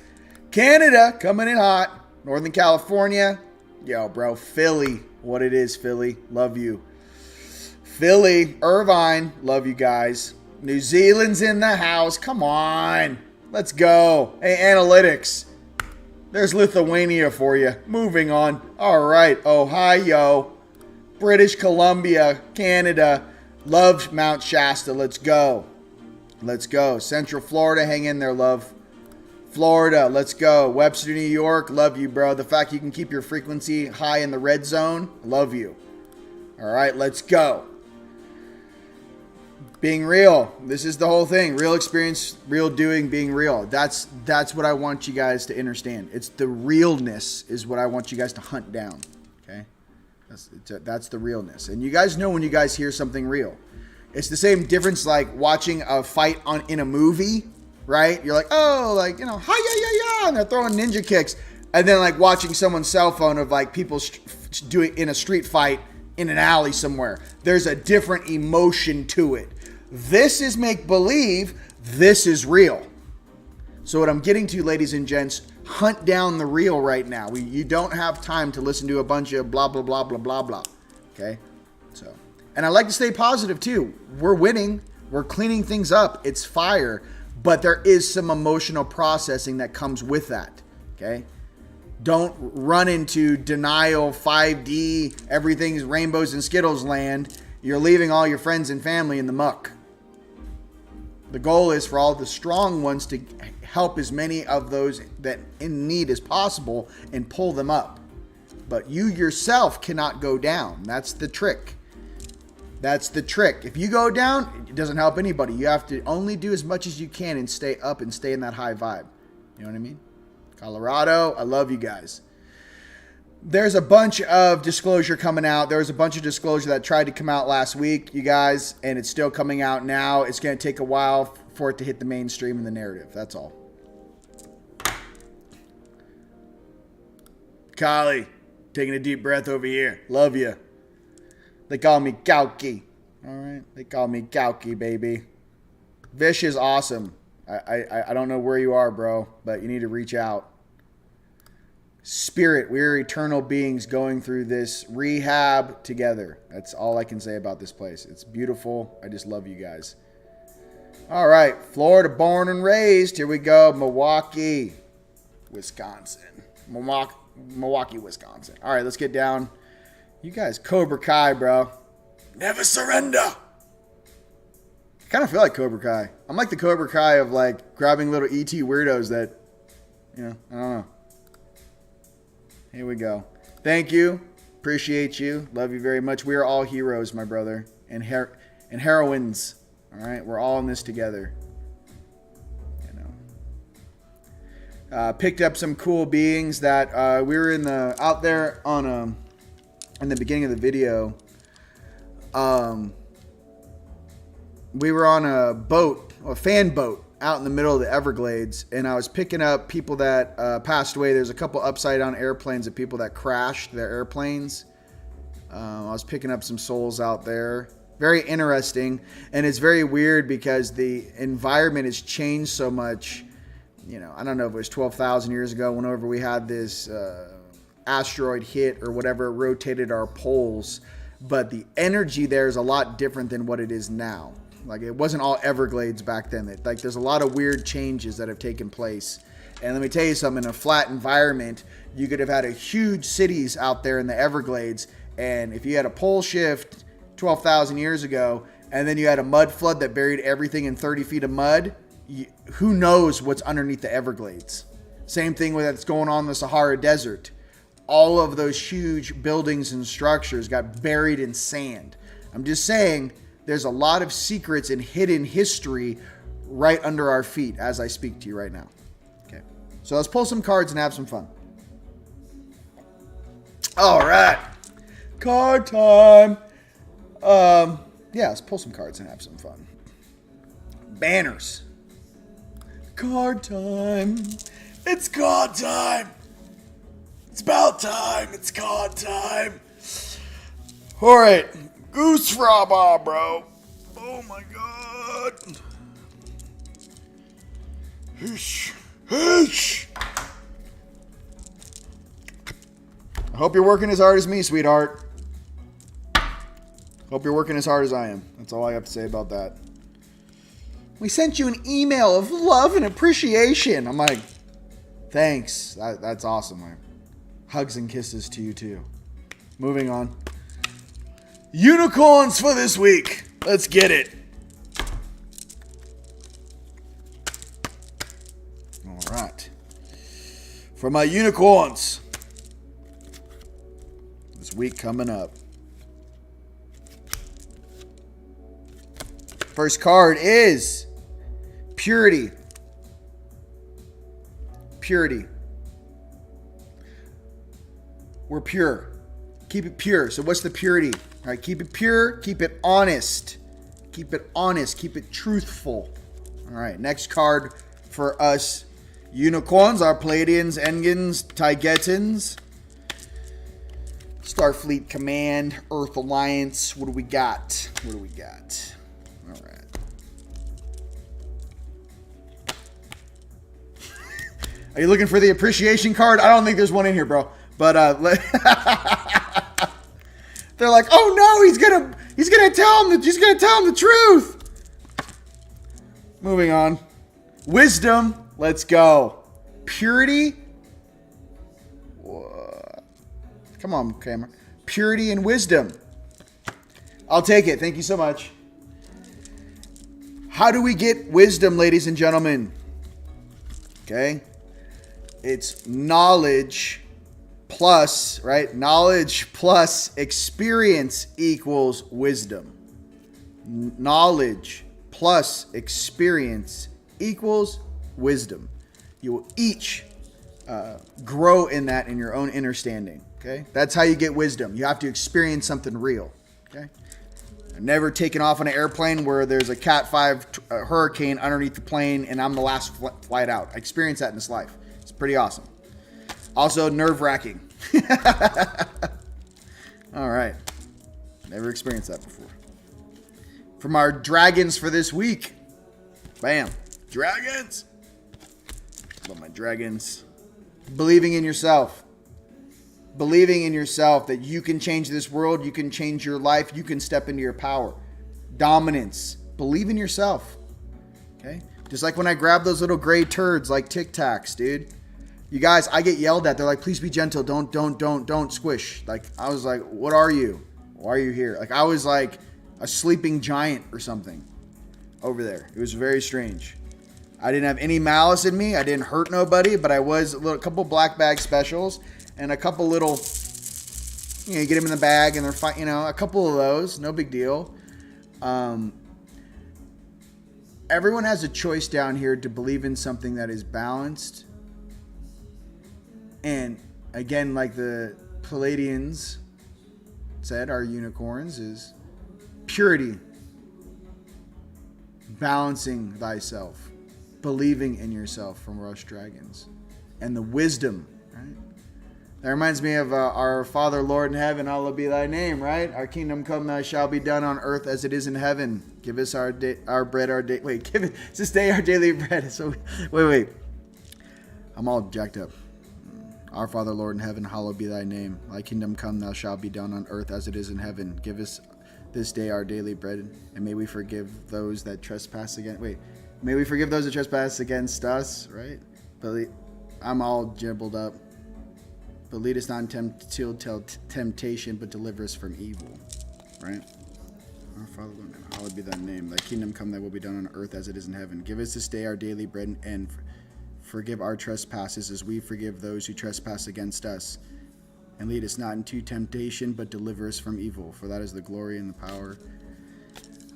Canada coming in hot. Northern California. Yo, bro. Philly. What it is, Philly. Love you. Philly. Irvine. Love you guys. New Zealand's in the house. Come on. Let's go. Hey, analytics. There's Lithuania for you. Moving on. All right. Ohio. British Columbia. Canada. Love Mount Shasta. Let's go. Let's go. Central Florida. Hang in there, love. Florida, let's go. Webster, New York, love you, bro. The fact you can keep your frequency high in the red zone, love you. All right, let's go. Being real. This is the whole thing. Real experience, real doing, being real. That's what I want you guys to understand. It's the realness is what I want you guys to hunt down. Okay? That's the realness. And you guys know when you guys hear something real. It's the same difference like watching a fight in a movie. Right? You're like, oh, like, hi, and they're throwing ninja kicks. And then like watching someone's cell phone of like people doing in a street fight in an alley somewhere. There's a different emotion to it. This is make believe. This is real. So what I'm getting to, ladies and gents, hunt down the real right now. You don't have time to listen to a bunch of blah, blah, blah, blah, blah, blah. Okay? So, and I like to stay positive too. We're winning. We're cleaning things up. It's fire. But there is some emotional processing that comes with that, okay? Don't run into denial, 5D, everything's rainbows and Skittles land. You're leaving all your friends and family in the muck. The goal is for all the strong ones to help as many of those that in need as possible and pull them up. But you yourself cannot go down. That's the trick. That's the trick. If you go down, it doesn't help anybody. You have to only do as much as you can and stay up and stay in that high vibe. You know what I mean? Colorado, I love you guys. There's a bunch of disclosure coming out. There was a bunch of disclosure that tried to come out last week, you guys, and it's still coming out now. It's going to take a while for it to hit the mainstream and the narrative. That's all. Kali, taking a deep breath over here. Love you. They call me Gauki. All right. They call me Gauki, baby. Vish is awesome. I don't know where you are, bro, but you need to reach out. Spirit, we're eternal beings going through this rehab together. That's all I can say about this place. It's beautiful. I just love you guys. All right. Florida born and raised. Here we go. Milwaukee, Wisconsin. Milwaukee, Wisconsin. All right. Let's get down. You guys, Cobra Kai, bro. Never surrender. I kind of feel like Cobra Kai. I'm like the Cobra Kai of like grabbing little ET weirdos that You know, I don't know. Here we go. Thank you. Appreciate you. Love you very much. We are all heroes, my brother, and heroines. All right, we're all in this together. You know, picked up some cool beings that we were out there on in the beginning of the video. We were on a boat, a fan boat, out in the middle of the Everglades, and I was picking up people that passed away. There's a couple upside down airplanes of people that crashed their airplanes. I was picking up some souls out there. Very interesting, and it's very weird because the environment has changed so much. You know, I don't know if it was 12,000 years ago, whenever we had this asteroid hit or whatever, it rotated our poles, but the energy there is a lot different than what it is now. Like, it wasn't all Everglades back then. Like, there's a lot of weird changes that have taken place. And let me tell you something, in a flat environment, you could have had a huge cities out there in the Everglades, and if you had a pole shift 12,000 years ago, and then you had a mud flood that buried everything in 30 feet of mud, who knows what's underneath the Everglades? Same thing with what's going on in the Sahara Desert. All of those huge buildings and structures got buried in sand. I'm just saying, there's a lot of secrets and hidden history right under our feet as I speak to you right now. Okay, so let's pull some cards and have some fun. All right, card time. Yeah, let's pull some cards and have some fun. Banners. Card time. It's card time. It's about time. It's card time. All right. Goose Fraba, bro. Oh my god. Hish. Hish. I hope you're working as hard as me, sweetheart. Hope you're working as hard as I am. That's all I have to say about that. We sent you an email of love and appreciation. I'm like, thanks. That's awesome. Hugs and kisses to you too. Moving on. Unicorns for this week. Let's get it. All right. For my unicorns. This week coming up. First card is purity. Purity. We're pure. Keep it pure. So what's the purity? All right, keep it pure, keep it honest. Keep it honest, keep it truthful. All right, next card for us unicorns are Palladians, Engins, Taigetans, Starfleet Command, Earth Alliance. What do we got? What do we got? All right. Are you looking for the appreciation card? I don't think there's one in here, bro. But they're like, oh no, he's gonna tell him the truth. Moving on. Wisdom. Let's go. Purity. What? Come on, camera. Purity and wisdom. I'll take it. Thank you so much. How do we get wisdom, ladies and gentlemen? Okay. It's knowledge plus, right? Knowledge plus experience equals wisdom. Knowledge plus experience equals wisdom. You will each grow in that in your own understanding. Okay, that's how you get wisdom. You have to experience something real. Okay, I've never taken off on an airplane where there's a Cat 5 hurricane underneath the plane and I'm the last flight out. I experienced that in this life. It's pretty awesome. Also nerve-wracking. All right, never experienced that before. From our dragons for this week, bam, dragons. Love my dragons. Believing in yourself. Believing in yourself that you can change this world, you can change your life, you can step into your power. Dominance. Believe in yourself. Okay? Just like when I grab those little gray turds like Tic Tacs, dude. You guys, I get yelled at. They're like, please be gentle. Don't squish. Like, I was like, what are you? Why are you here? Like, I was like a sleeping giant or something over there. It was very strange. I didn't have any malice in me. I didn't hurt nobody, but I was a couple black bag specials and a couple little, you get them in the bag and they're fine, a couple of those, no big deal. Everyone has a choice down here to believe in something that is balanced. And again, like the Palladians said, our unicorns, is purity, balancing thyself, believing in yourself from Rush Dragons, and the wisdom, right? That reminds me of our Father, Lord in heaven, hallowed be thy name, right? Our kingdom come, thy shall be done on earth as it is in heaven. Give us our bread, our day. Wait, give us this day our daily bread. So wait. I'm all jacked up. Our Father, Lord in heaven, hallowed be thy name. Thy kingdom come, thou shalt be done on earth as it is in heaven. Give us this day our daily bread, and may we forgive those that trespass against. May we forgive those that trespass against us, right? But I'm all jibbled up. But lead us not into temptation, but deliver us from evil, right? Our Father, Lord, hallowed be thy name. Thy kingdom come, thy will be done on earth as it is in heaven. Give us this day our daily bread, and forgive our trespasses as we forgive those who trespass against us. And lead us not into temptation, but deliver us from evil. For that is the glory and the power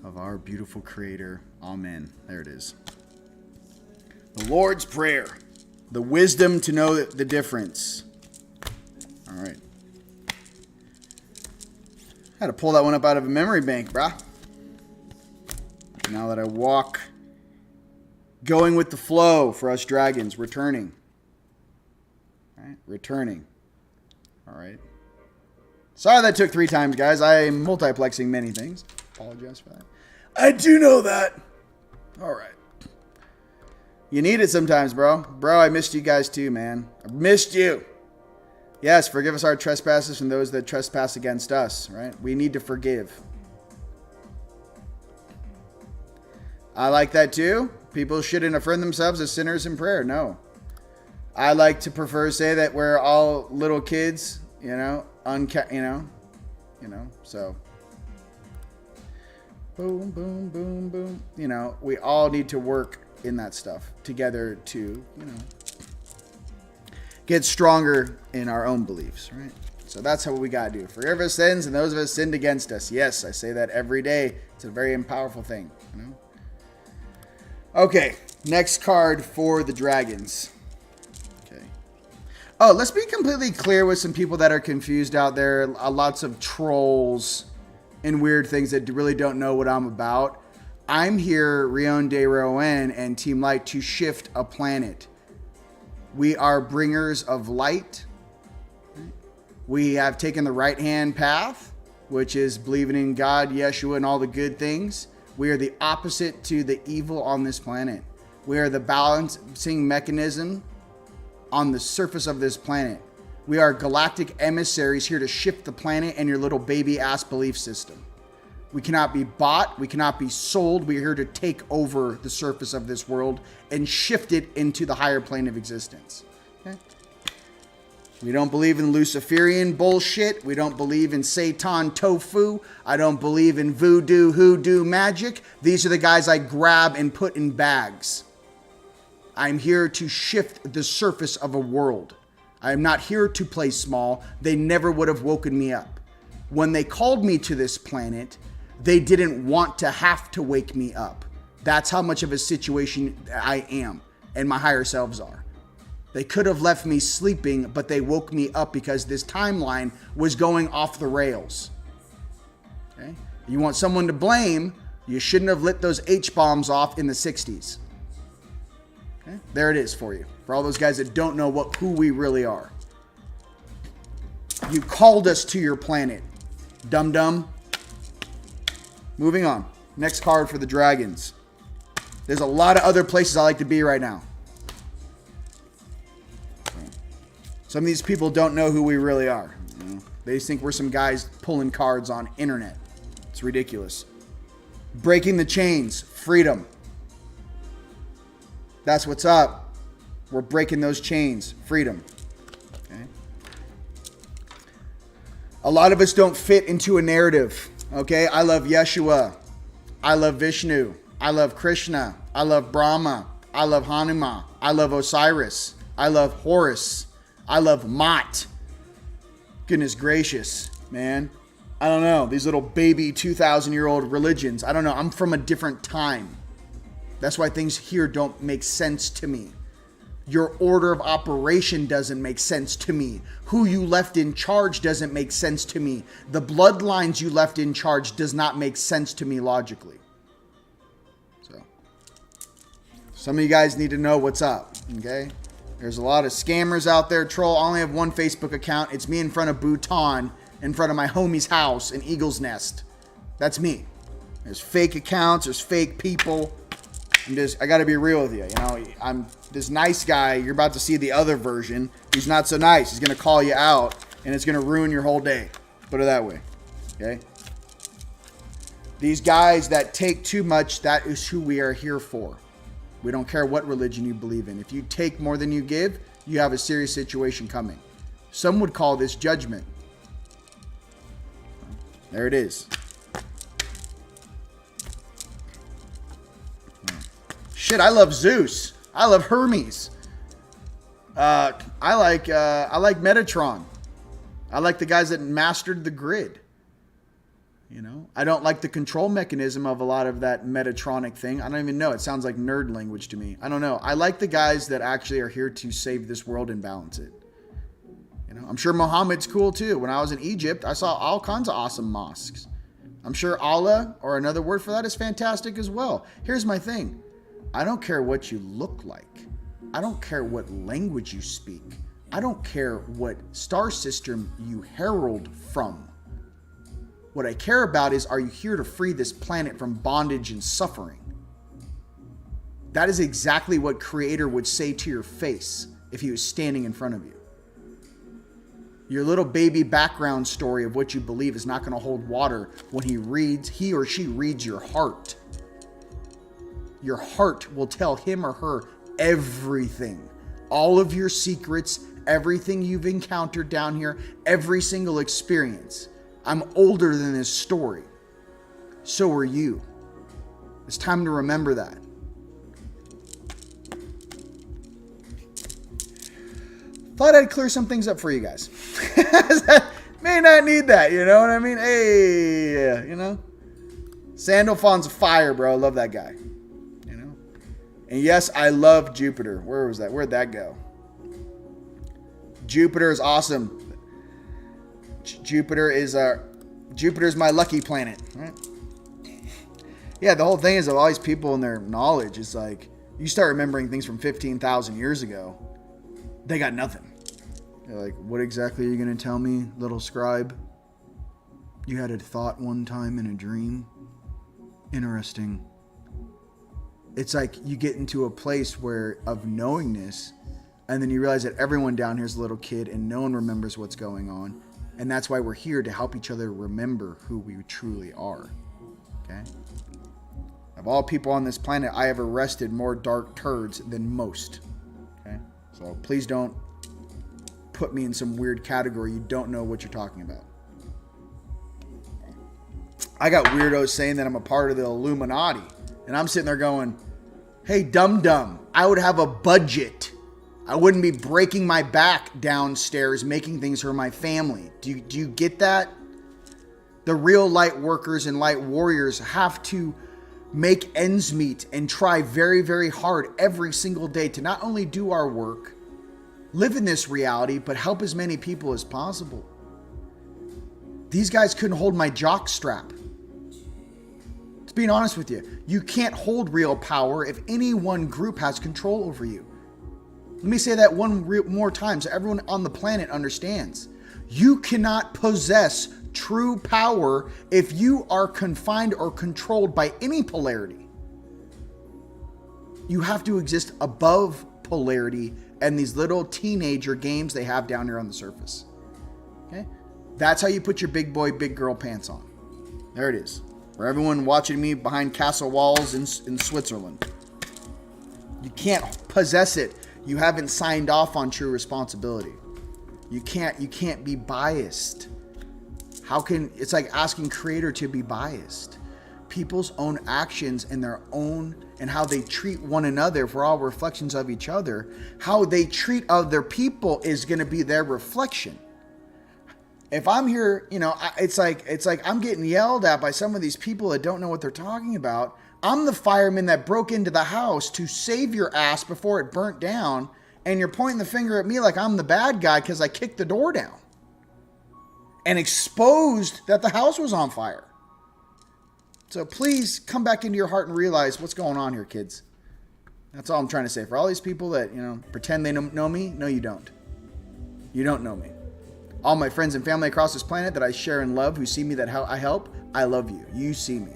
of our beautiful Creator. Amen. There it is. The Lord's Prayer. The wisdom to know the difference. All right. Had to pull that one up out of a memory bank, brah. Now that I walk, going with the flow for us dragons, returning. All right, returning. All right. Sorry that took 3 times, guys. I am multiplexing many things. Apologize for that. I do know that. All right. You need it sometimes, bro. Bro, I missed you guys too, man. I missed you. Yes, forgive us our trespasses from those that trespass against us, right? We need to forgive. I like that too. People shouldn't affirm themselves as sinners in prayer. No. I like to prefer say that we're all little kids, so boom, boom, boom, boom. We all need to work in that stuff together to, get stronger in our own beliefs, right? So that's what we got to do. Forgive our sins and those of us sinned against us. Yes, I say that every day. It's a very powerful thing, Okay, next card for the dragons. Okay. Oh, let's be completely clear with some people that are confused out there. Lots of trolls and weird things that really don't know what I'm about. I'm here, Rion de Rion and Team Light, to shift a planet. We are bringers of light. We have taken the right-hand path, which is believing in God, Yeshua, and all the good things. We are the opposite to the evil on this planet. We are the balancing mechanism on the surface of this planet. We are galactic emissaries here to shift the planet and your little baby-ass belief system. We cannot be bought. We cannot be sold. We are here to take over the surface of this world and shift it into the higher plane of existence. Okay? We don't believe in Luciferian bullshit. We don't believe in Satan tofu. I don't believe in voodoo, hoodoo, magic. These are the guys I grab and put in bags. I'm here to shift the surface of a world. I am not here to play small. They never would have woken me up. When they called me to this planet, they didn't want to have to wake me up. That's how much of a situation I am and my higher selves are. They could have left me sleeping, but they woke me up because this timeline was going off the rails. Okay? You want someone to blame, you shouldn't have lit those H-bombs off in the 60s. Okay? There it is for you. For all those guys that don't know who we really are. You called us to your planet. Dum-dum. Moving on. Next card for the dragons. There's a lot of other places I like to be right now. Some of these people don't know who we really are. They just think we're some guys pulling cards on internet. It's ridiculous. Breaking the chains. Freedom. That's what's up. We're breaking those chains. Freedom. Okay. A lot of us don't fit into a narrative. Okay, I love Yeshua. I love Vishnu. I love Krishna. I love Brahma. I love Hanuman. I love Osiris. I love Horus. I love Mot. Goodness gracious, man. I don't know. These little baby 2,000-year-old religions. I don't know. I'm from a different time. That's why things here don't make sense to me. Your order of operation doesn't make sense to me. Who you left in charge doesn't make sense to me. The bloodlines you left in charge does not make sense to me logically. So, some of you guys need to know what's up, okay? There's a lot of scammers out there, troll. I only have one Facebook account. It's me in front of Bhutan, in front of my homie's house in Eagle's Nest. That's me. There's fake accounts. There's fake people. I got to be real with you. You know, I'm this nice guy. You're about to see the other version. He's not so nice. He's going to call you out, and it's going to ruin your whole day. Put it that way. Okay? These guys that take too much, that is who we are here for. We don't care what religion you believe in. If you take more than you give, you have a serious situation coming. Some would call this judgment. There it is. Shit, I love Zeus. I love Hermes. I like Metatron. I like the guys that mastered the grid. You know, I don't like the control mechanism of a lot of that Metatronic thing. I don't even know. It sounds like nerd language to me. I don't know. I like the guys that actually are here to save this world and balance it. You know, I'm sure Muhammad's cool too. When I was in Egypt, I saw all kinds of awesome mosques. I'm sure Allah, or another word for that, is fantastic as well. Here's my thing. I don't care what you look like. I don't care what language you speak. I don't care what star system you herald from. What I care about is, are you here to free this planet from bondage and suffering? That is exactly what Creator would say to your face if he was standing in front of you. Your little baby background story of what you believe is not going to hold water when he or she reads your heart. Your heart will tell him or her everything. All of your secrets, everything you've encountered down here, every single experience. I'm older than this story. So are you. It's time to remember that. Thought I'd clear some things up for you guys. May not need that, you know what I mean? Hey, you know. Sandalphon's fire, bro. I love that guy. And yes, I love Jupiter. Where was that? Where'd that go? Jupiter is awesome. Jupiter's my lucky planet, right? Yeah, the whole thing is that all these people and their knowledge is like, you start remembering things from 15,000 years ago, they got nothing. They're like, what exactly are you going to tell me, little scribe? You had a thought one time in a dream? Interesting. It's like you get into a place of knowingness, and then you realize that everyone down here is a little kid and no one remembers what's going on. And that's why we're here, to help each other remember who we truly are. Okay? Of all people on this planet, I have arrested more dark turds than most. Okay? So please don't put me in some weird category. You don't know what you're talking about. I got weirdos saying that I'm a part of the Illuminati. And I'm sitting there going, hey, dum-dum, I would have a budget. I wouldn't be breaking my back downstairs making things for my family. Do you get that? The real light workers and light warriors have to make ends meet and try very, very hard every single day to not only do our work, live in this reality, but help as many people as possible. These guys couldn't hold my jock strap. Being honest with you, you can't hold real power if any one group has control over you. Let me say that one more time so everyone on the planet understands. You cannot possess true power if you are confined or controlled by any polarity. You have to exist above polarity and these little teenager games they have down here on the surface. Okay? That's how you put your big boy, big girl pants on. There it is. For everyone watching me behind castle walls in Switzerland. You can't possess it. You haven't signed off on true responsibility. You can't be biased. It's like asking Creator to be biased. people's own actions and their own and how they treat one another, for all reflections of each other. How they treat other people is going to be their reflection. If I'm here, you know, it's like I'm getting yelled at by some of these people that don't know what they're talking about. I'm the fireman that broke into the house to save your ass before it burnt down, and you're pointing the finger at me like I'm the bad guy because I kicked the door down and exposed that the house was on fire. So please come back into your heart and realize what's going on here, kids. That's all I'm trying to say. For all these people that, you know, pretend they know me, no, you don't. You don't know me. All my friends and family across this planet that I share and love, who see me that I help, I love you. You see me.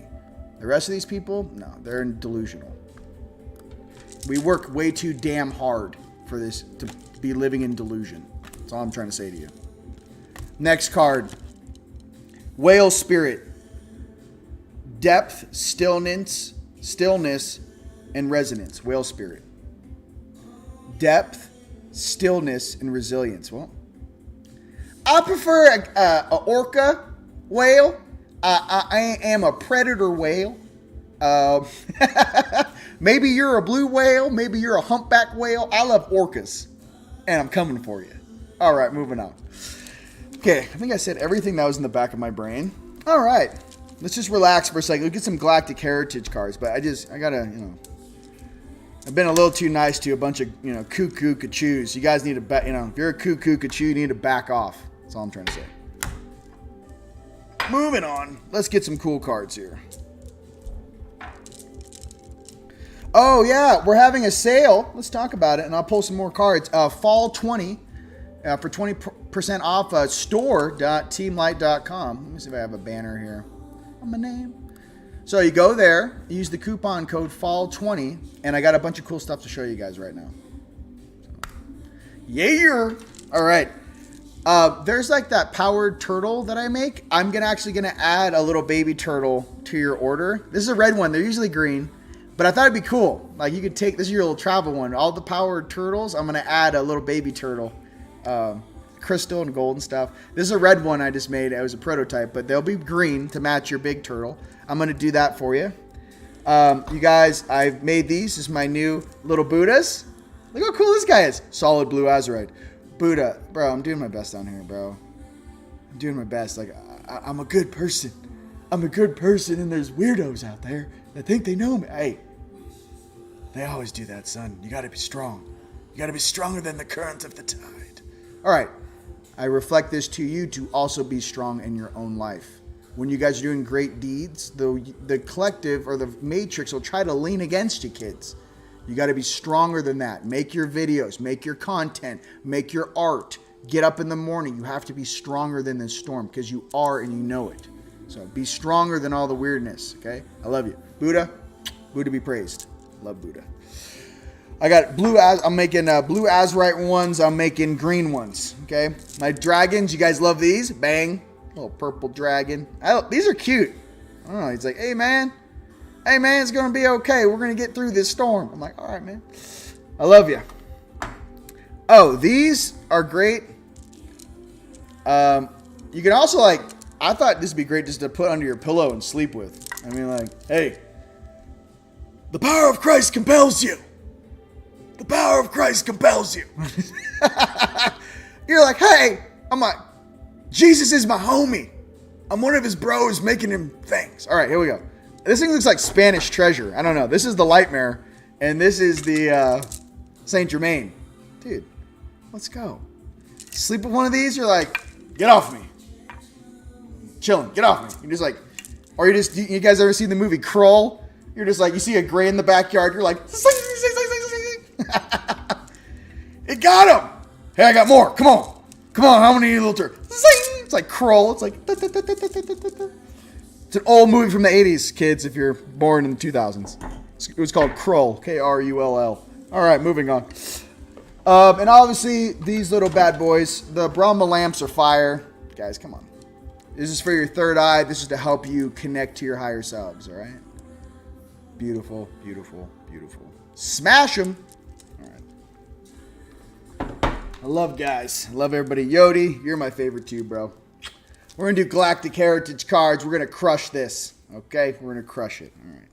The rest of these people, no, they're delusional. We work way too damn hard for this to be living in delusion. That's all I'm trying to say to you. Next card. Whale Spirit. Depth, stillness, and resonance. Whale Spirit. Depth, stillness, and resilience. Well, I prefer a orca whale. I am a predator whale. Maybe you're a blue whale. Maybe you're a humpback whale. I love orcas. And I'm coming for you. All right, moving on. Okay, I think I said everything that was in the back of my brain. All right. Let's just relax for a second. We'll get some Galactic Heritage cards. But I gotta, you know, I've been a little too nice to a bunch of, you know, cuckoo cachus. You guys need to, you know, if you're a cuckoo cachu, you need to back off. That's all I'm trying to say. Moving on. Let's get some cool cards here. Oh, yeah. We're having a sale. Let's talk about it, and I'll pull some more cards. Fall 20 for 20% off store.teamlight.com. Let me see if I have a banner here on my name. So you go there, use the coupon code FALL20, and I got a bunch of cool stuff to show you guys right now. Yeah. All right. There's like that powered turtle that I make. I'm actually gonna add a little baby turtle to your order. This is a red one. They're usually green, but I thought it'd be cool. Like you could take, this is your little travel one. All the powered turtles, I'm gonna add a little baby turtle, crystal and gold and stuff. This is a red one I just made. It was a prototype, but they'll be green to match your big turtle. I'm gonna do that for you. You guys, I've made these. This is my new little Buddhas. Look how cool this guy is. Solid blue azurite. Buddha, bro, I'm doing my best down here, bro. I'm doing my best. Like, I'm a good person. I'm a good person, and there's weirdos out there that think they know me. Hey, they always do that, son. You gotta be strong. You gotta be stronger than the current of the tide. All right, I reflect this to you to also be strong in your own life. When you guys are doing great deeds, the collective or the matrix will try to lean against you, kids. You got to be stronger than that. Make your videos, make your content, make your art. Get up in the morning. You have to be stronger than this storm because you are and you know it. So be stronger than all the weirdness, okay? I love you. Buddha, Buddha be praised. Love Buddha. I got I'm making blue azurite ones. I'm making green ones, okay? My dragons, you guys love these? Bang. Little purple dragon. These are cute. I don't know. He's like, hey, man, it's going to be okay. We're going to get through this storm. I'm like, all right, man. I love you. Oh, these are great. You can also, like, I thought this would be great just to put under your pillow and sleep with. I mean, like, hey, the power of Christ compels you. The power of Christ compels you. You're like, hey, I'm like, Jesus is my homie. I'm one of his bros making him things. All right, here we go. This thing looks like Spanish treasure. I don't know. This is the Lightmare, and this is the Saint Germain. Dude, let's go. Sleep with one of these, you're like, get off me. Chilling, get off me. You're just like, or you guys ever seen the movie Krull? You're just like, you see a gray in the backyard, you're like, sing, sing, sing, sing, sing, sing. It got him. Hey, I got more. Come on, how many little turtles? Zing! It's like Krull. It's like, da, da, da, da, da, da, da. It's an old movie from the 80s, kids, if you're born in the 2000s. It was called Krull, Krull. All right, moving on. And obviously, these little bad boys, the Brahma lamps are fire. Guys, come on. This is for your third eye. This is to help you connect to your higher selves, all right? Beautiful, beautiful, beautiful. Smash them. All right. I love guys. I love everybody. Yodi, you're my favorite too, bro. We're going to do Galactic Heritage cards. We're going to crush this. Okay, we're going to crush it. All right.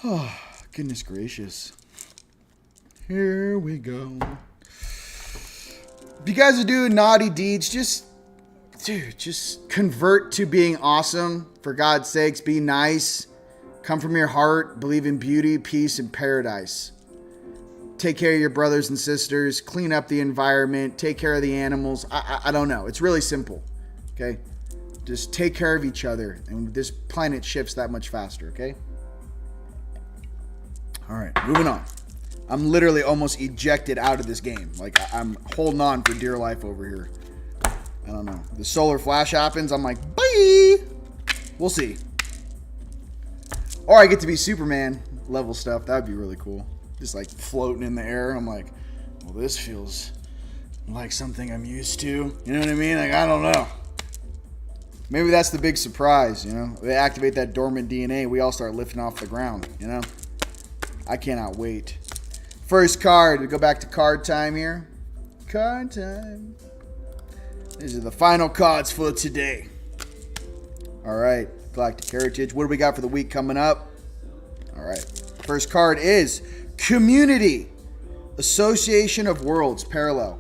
Oh, goodness gracious. Here we go. If you guys are doing naughty deeds, just convert to being awesome. For God's sakes, be nice. Come from your heart. Believe in beauty, peace, and paradise. Take care of your brothers and sisters. Clean up the environment. Take care of the animals. I don't know. It's really simple. Okay? Just take care of each other. And this planet shifts that much faster. Okay? All right. Moving on. I'm literally almost ejected out of this game. Like, I'm holding on for dear life over here. I don't know. The solar flash happens. I'm like, bye. We'll see. Or I get to be Superman level stuff. That would be really cool. Just like floating in the air. I'm like, well, this feels like something I'm used to. You know what I mean? Like, I don't know. Maybe that's the big surprise, you know? They activate that dormant DNA. We all start lifting off the ground, you know? I cannot wait. First card. We go back to card time here. Card time. These are the final cards for today. All right. Galactic Heritage. What do we got for the week coming up? All right. First card is Community. Association of Worlds. Parallel.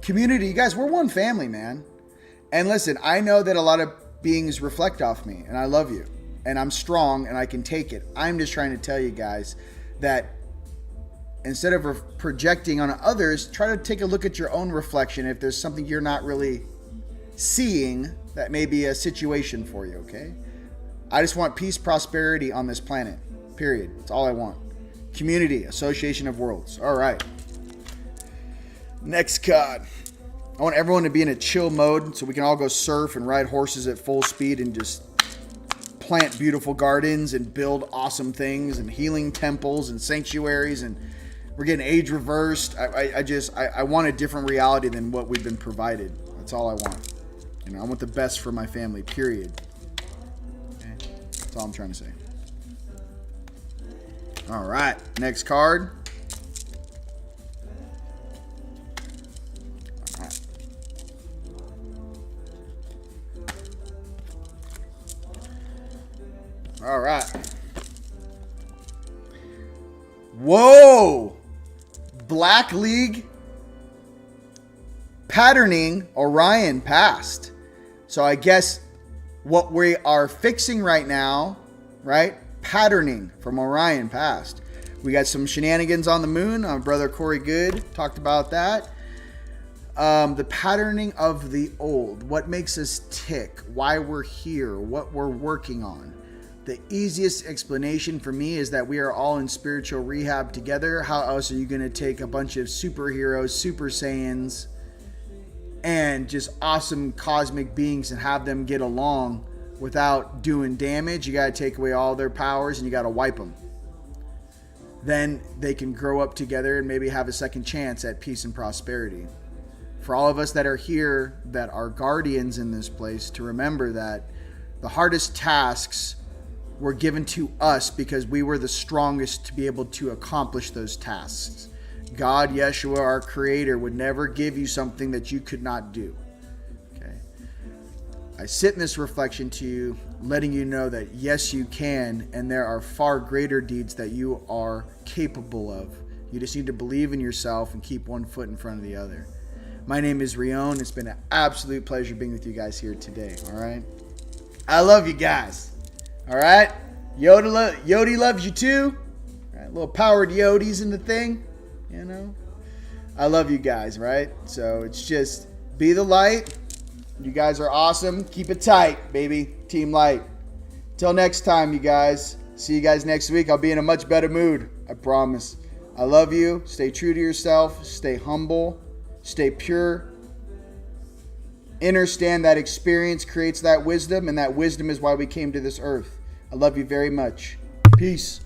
Community. You guys, we're one family, man. And listen, I know that a lot of beings reflect off me. And I love you. And I'm strong and I can take it. I'm just trying to tell you guys that instead of projecting on others, try to take a look at your own reflection. If there's something you're not really seeing, that may be a situation for you, okay? I just want peace, prosperity on this planet, period. That's all I want. Community, Association of Worlds. All right. Next card. I want everyone to be in a chill mode so we can all go surf and ride horses at full speed and just plant beautiful gardens and build awesome things and healing temples and sanctuaries, and we're getting age reversed. I want a different reality than what we've been provided. That's all I want. You know, I want the best for my family, period. Okay? That's all I'm trying to say. All right, next card. All right. All right. Whoa! Black League patterning Orion passed. So I guess what we are fixing right now, right? Patterning from Orion passed. We got some shenanigans on the moon. Our brother Corey Good talked about that. The patterning of the old. What makes us tick? Why we're here? What we're working on. The easiest explanation for me is that we are all in spiritual rehab together. How else are you going to take a bunch of superheroes, Super Saiyans, and just awesome cosmic beings and have them get along without doing damage? You got to take away all their powers and you got to wipe them. Then they can grow up together and maybe have a second chance at peace and prosperity. For all of us that are here, that are guardians in this place, to remember that the hardest tasks were given to us because we were the strongest to be able to accomplish those tasks. God, Yeshua, our creator, would never give you something that you could not do. Okay. I sit in this reflection to you, letting you know that yes, you can, and there are far greater deeds that you are capable of. You just need to believe in yourself and keep one foot in front of the other. My name is Rion. It's been an absolute pleasure being with you guys here today. All right. I love you guys. All right. Yodi loves you too. All right. Little powered Yodis in the thing. You know, I love you guys, right? So it's just be the light. You guys are awesome. Keep it tight, baby. Team Light. Till next time, you guys. See you guys next week. I'll be in a much better mood. I promise. I love you. Stay true to yourself. Stay humble. Stay pure. Understand that experience creates that wisdom, and that wisdom is why we came to this earth. I love you very much. Peace.